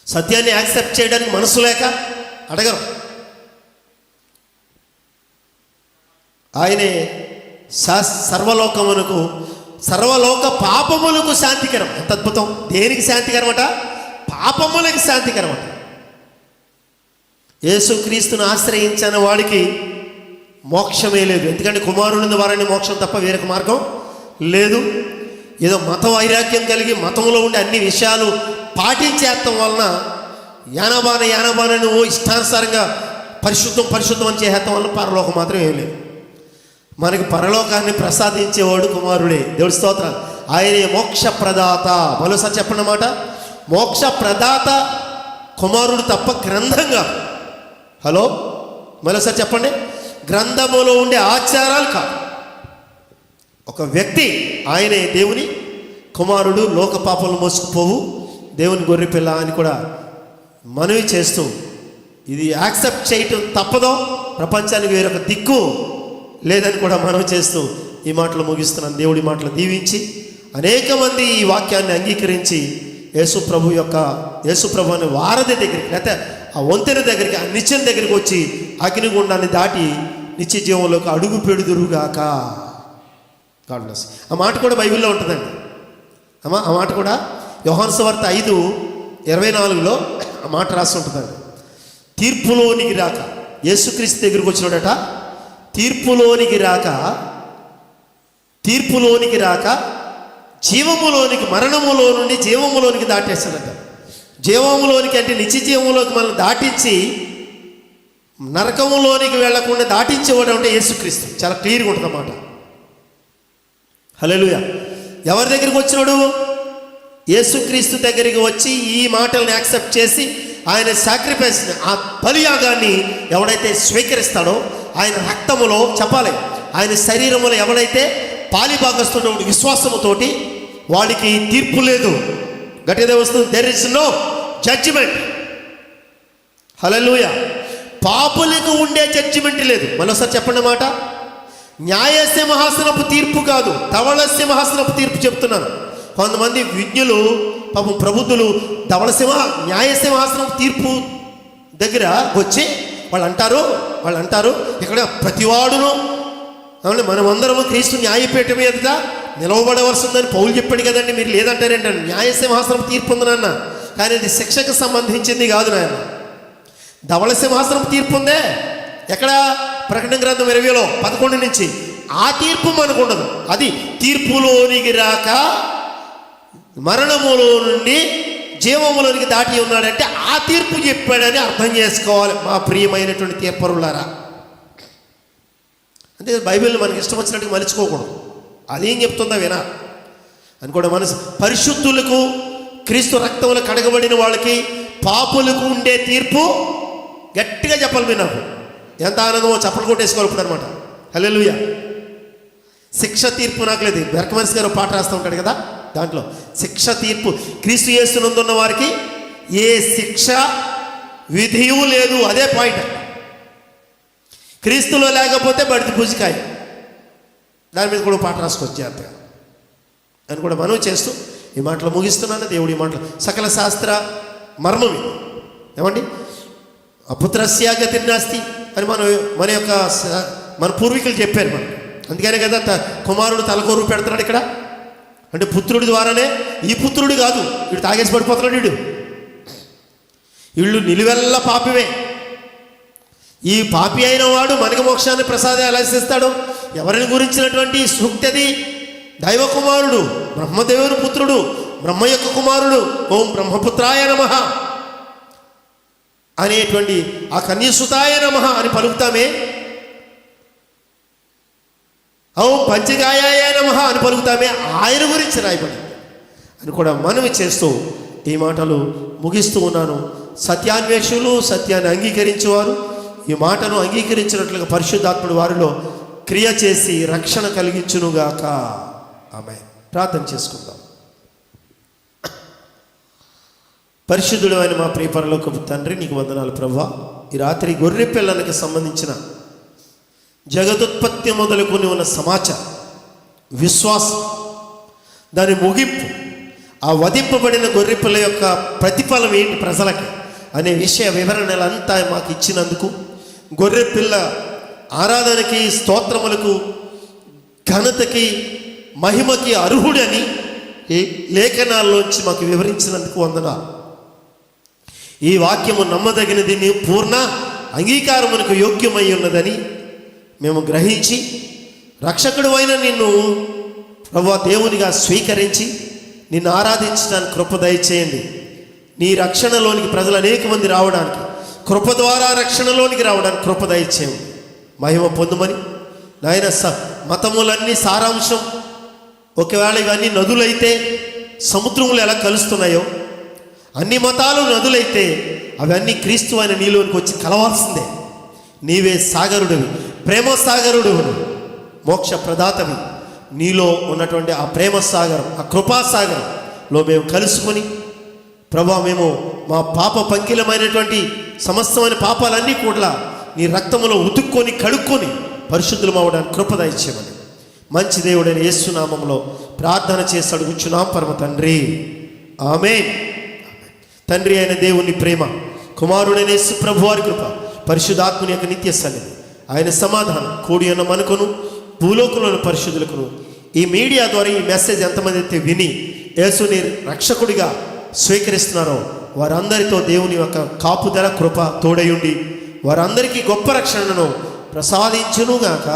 సత్యాన్ని యాక్సెప్ట్ చేయడానికి మనసు లేక అడగరు. ఆయనే సర్వలోక పాపములకు శాంతికరం. ఎంత అద్భుతం! దేనికి శాంతికరం అట? పాపములకు శాంతికరం అట. యేసుక్రీస్తును ఆశ్రయించిన వాడికి మోక్షమే లేదు. ఎందుకంటే కుమారుని ద్వారానే మోక్షం తప్ప వేరొక మార్గం లేదు. ఏదో మత వైరాగ్యం కలిగి మతంలో ఉండే అన్ని విషయాలు పాటించేస్తాం వలన యానబానని ఇష్టానుసారంగా పరిశుద్ధం అని చేసేస్తాం వలన పరలోకం మాత్రం ఏం లేదు. మనకి పరలోకాన్ని ప్రసాదించేవాడు కుమారుడే. దేవుడి స్తోత్రం. ఆయనే మోక్ష ప్రదాత. మరోసారి చెప్పండి అన్నమాట. మోక్ష ప్రదాత కుమారుడు తప్ప గ్రంథంగా. హలో, మరోసారి చెప్పండి. గ్రంథములో ఉండే ఆచారాలు కాదు. ఒక వ్యక్తి, ఆయనే దేవుని కుమారుడు, లోక పాపలు మోసుకుపోవు దేవుని గొర్రెపిల్ల అని కూడా మనవి చేస్తూ, ఇది యాక్సెప్ట్ చేయటం తప్పదో, ప్రపంచానికి వేరొక దిక్కు లేదని కూడా మనవి చేస్తూ ఈ మాటలు ముగిస్తున్నాను. దేవుడి మాటలు దీవించి అనేక మంది ఈ వాక్యాన్ని అంగీకరించి యేసు ప్రభు అనే వారధి దగ్గరికి, లేకపోతే ఆ వంతెన దగ్గరికి, ఆ నిత్యం దగ్గరికి వచ్చి అగ్నిగుండాన్ని దాటి నిత్య జీవంలోకి అడుగు పెడుదురుగాక. God bless. ఆ మాట కూడా బైబిల్లో ఉంటుందండి. ఆ మాట కూడా యోహాను సువార్త 5:24లో ఆ మాట రాసి ఉంటుందండి. తీర్పులోనికి రాక, యేసుక్రీస్తు దగ్గరికి వచ్చినాడట. తీర్పులోనికి రాక జీవములోనికి, మరణములో నుండి జీవములోనికి దాటేస్తాడట. జీవములోనికి అంటే నిత్య జీవములోకి మనం దాటించి నరకములోనికి వెళ్లకుండా దాటించేవాడు అంటే యేసుక్రీస్తు. చాలా క్లియర్గా ఉంటుంది అన్నమాట. హల్లెలూయా. ఎవరి దగ్గరికి వచ్చినాడు? యేసుక్రీస్తు దగ్గరికి వచ్చి ఈ మాటలను యాక్సెప్ట్ చేసి ఆయన సాక్రిఫైస్, ఆ బలియాగాన్ని ఎవడైతే స్వీకరిస్తాడో, ఆయన రక్తములో చెప్పాలి, ఆయన శరీరములో ఎవడైతే పాలిభాగస్తుడో విశ్వాసముతోటి వాడికి తీర్పు లేదు. గట్టిగా వస్తుంది. There is no judgement. Hallelujah. పాపులకు ఉండే జడ్జిమెంట్ లేదు. మరోసారి చెప్పండి మాట. న్యాయసింహాసనపు తీర్పు కాదు, ధవళ సింహాసనపు తీర్పు చెప్తున్నాను. కొంతమంది విజ్ఞులు, పాపం ప్రబుద్ధులు న్యాయసింహాసనపు తీర్పు దగ్గర వచ్చి వాళ్ళు అంటారు ఇక్కడ ప్రతివాడును, మనమందరము క్రీస్తు న్యాయపీఠం మీద నిలవబడవలసిందని పౌలు చెప్పాడు కదండి, మీరు లేదంటారేంటండి. న్యాయసింహాసనం తీర్పు ఉంది నాన్న, కానీ అది శిక్షకు సంబంధించింది కాదు నాయన. ధవళ సింహాసనం తీర్పు ఉందే ఎక్కడ? ప్రకటన గ్రంథం 20లో 11 నుంచి. ఆ తీర్పు మనకు ఉండదు. అది తీర్పులోనికి రాక మరణములో నుండి జీవములోనికి దాటి ఉన్నాడంటే ఆ తీర్పు చెప్పాడని అర్థం చేసుకోవాలి మా ప్రియమైనటువంటి తీర్పరులారా. అంతే, బైబిల్ని మనకి ఇష్టం వచ్చినట్టుగా మలుచుకోకూడదు. అదేం చెప్తుందా వినా అని కూడా మనసు. పరిశుద్ధులకు, క్రీస్తు రక్తంలో కడగబడిన వాళ్ళకి, పాపులకు ఉండే తీర్పు గట్టిగా చెప్పాలి. మీరు నాకు ఎంత ఆనందమో చప్పలు కొట్టేసుకోవాలి ఇప్పుడు అనమాట. హల్లెలూయా. శిక్ష తీర్పు నాకు లేదు. బెర్కమన్స్ గారు పాట రాస్తూ ఉంటాడు కదా, దాంట్లో శిక్ష తీర్పు. క్రీస్తు యేసునందున్న వారికి ఏ శిక్ష విధియు లేదు. అదే పాయింట్. క్రీస్తులో లేకపోతే బడిది పూజికాయ. దాని మీద కూడా పాట రాసుకోవచ్చు జాగ్రత్తగా అని కూడా మనం చేస్తూ ఈ మాటలు ముగిస్తున్నాను. దేవుడి మాటలు సకల శాస్త్ర మర్మం ఇది. ఏమండి, అపుత్రస్య గతిర్నాస్తి అని మన పూర్వీకులు చెప్పారు మనకు. అందుకనే కదా కుమారుడు తలకోరు పెడుతున్నాడు ఇక్కడ. అంటే పుత్రుడి ద్వారానే. ఈ పుత్రుడు కాదు, వీడు తాగేసి పడిపోతున్నాడు. వీళ్ళు నిలువెల్ల పాపివే. ఈ పాపి అయిన వాడు మనకి మోక్షాన్ని ప్రసాదం ఎలా చేస్తాడు? ఎవరిని గురించినటువంటి సూక్తి అది? దైవ కుమారుడు, బ్రహ్మదేవుని పుత్రుడు, బ్రహ్మ యొక్క కుమారుడు. ఓం బ్రహ్మపుత్రాయ నమః అనేటువంటి ఆ కన్యసుతాయ నమః అని పలుకుతామే. ఓం పంచగాయాయ నమః అని పలుకుతామే. ఆయన గురించి రాయబడింది అని కూడా మనవి చేస్తూ ఈ మాటలు ముగిస్తూ ఉన్నాను. సత్యాన్వేషులు, సత్యాన్ని అంగీకరించేవారు ఈ మాటను అంగీకరించినట్లుగా పరిశుద్ధాత్ముడు వారిలో క్రియ చేసి రక్షణ కలిగించునుగాక. ఆమేన్. ప్రార్థన చేసుకుందాం. పరిశుద్ధుడు అయిన మా ప్రియ పరలోకపు తండ్రి, నీకు వందనాలు ప్రభువా. ఈ రాత్రి గొర్రె పిల్లలకి సంబంధించిన జగదుత్పత్తి మొదలుకొని ఉన్న సమాచారం, విశ్వాసం, దాని ముగింపు, ఆ వధింపబడిన గొర్రెపిల్ల యొక్క ప్రతిఫలం ఏంటి ప్రజలకి అనే విషయ వివరణలంతా మాకు ఇచ్చినందుకు, గొర్రెపిల్ల ఆరాధనకి, స్తోత్రములకు, ఘనతకి, మహిమకి అర్హుడని ఈ లేఖనాల్లోంచి మాకు వివరించినందుకు వందనాలు. ఈ వాక్యము నమ్మదగినది, నీ పూర్ణ అంగీకారమునకు యోగ్యమై ఉన్నదని మేము గ్రహించి, రక్షకుడు అయిన నిన్ను ప్రభువా దేవునిగా స్వీకరించి నిన్ను ఆరాధించడానికి కృప దయచేయండి. నీ రక్షణలోనికి ప్రజలు అనేక మంది రావడానికి, కృప ద్వారా రక్షణలోనికి రావడానికి కృప దయచేయండి. మహిమ పొందుమని నాయన. మతములన్నీ సారాంశం. ఒకవేళ ఇవన్నీ నదులైతే సముద్రములు ఎలా కలుస్తున్నాయో, అన్ని మతాలు నదులైతే అవన్నీ క్రీస్తు అయిన నీలోనికి వచ్చి కలవాల్సిందే. నీవే సాగరుడివి, ప్రేమ సాగరుడివి, మోక్ష ప్రదాతవి. నీలో ఉన్నటువంటి ఆ ప్రేమ సాగరం, ఆ కృపాసాగరంలో మేము కలుసుకొని ప్రభా, మేము మా పాప పంకిలమైనటువంటి సమస్తమైన పాపాలన్నీ కూడా నీ రక్తములో ఉతుక్కొని కడుక్కొని పరిశుద్ధులం అవ్వడానికి కృప దయచేయమని మంచి దేవుడైన యేసు నామములో ప్రార్థన చేసి అడుగుచున్నాం పరమ తండ్రి. ఆమేన్. తండ్రి అయిన దేవుని ప్రేమ, కుమారుడైన యేసు ప్రభు వారి కృప, పరిశుద్ధాత్మని యొక్క నిత్య సన్నిధి, ఆయన సమాధానం కూడి ఉన్న మనకును భూలోకంలోని పరిశుద్ధులకును ఈ మీడియా ద్వారా ఈ మెసేజ్ ఎంతమంది అయితే విని యేసుని రక్షకుడిగా స్వీకరిస్తున్నారో వారందరితో దేవుని యొక్క కాపుదల కృప తోడయుండి వారందరికీ గొప్ప రక్షణను ప్రసాదించునుగాక.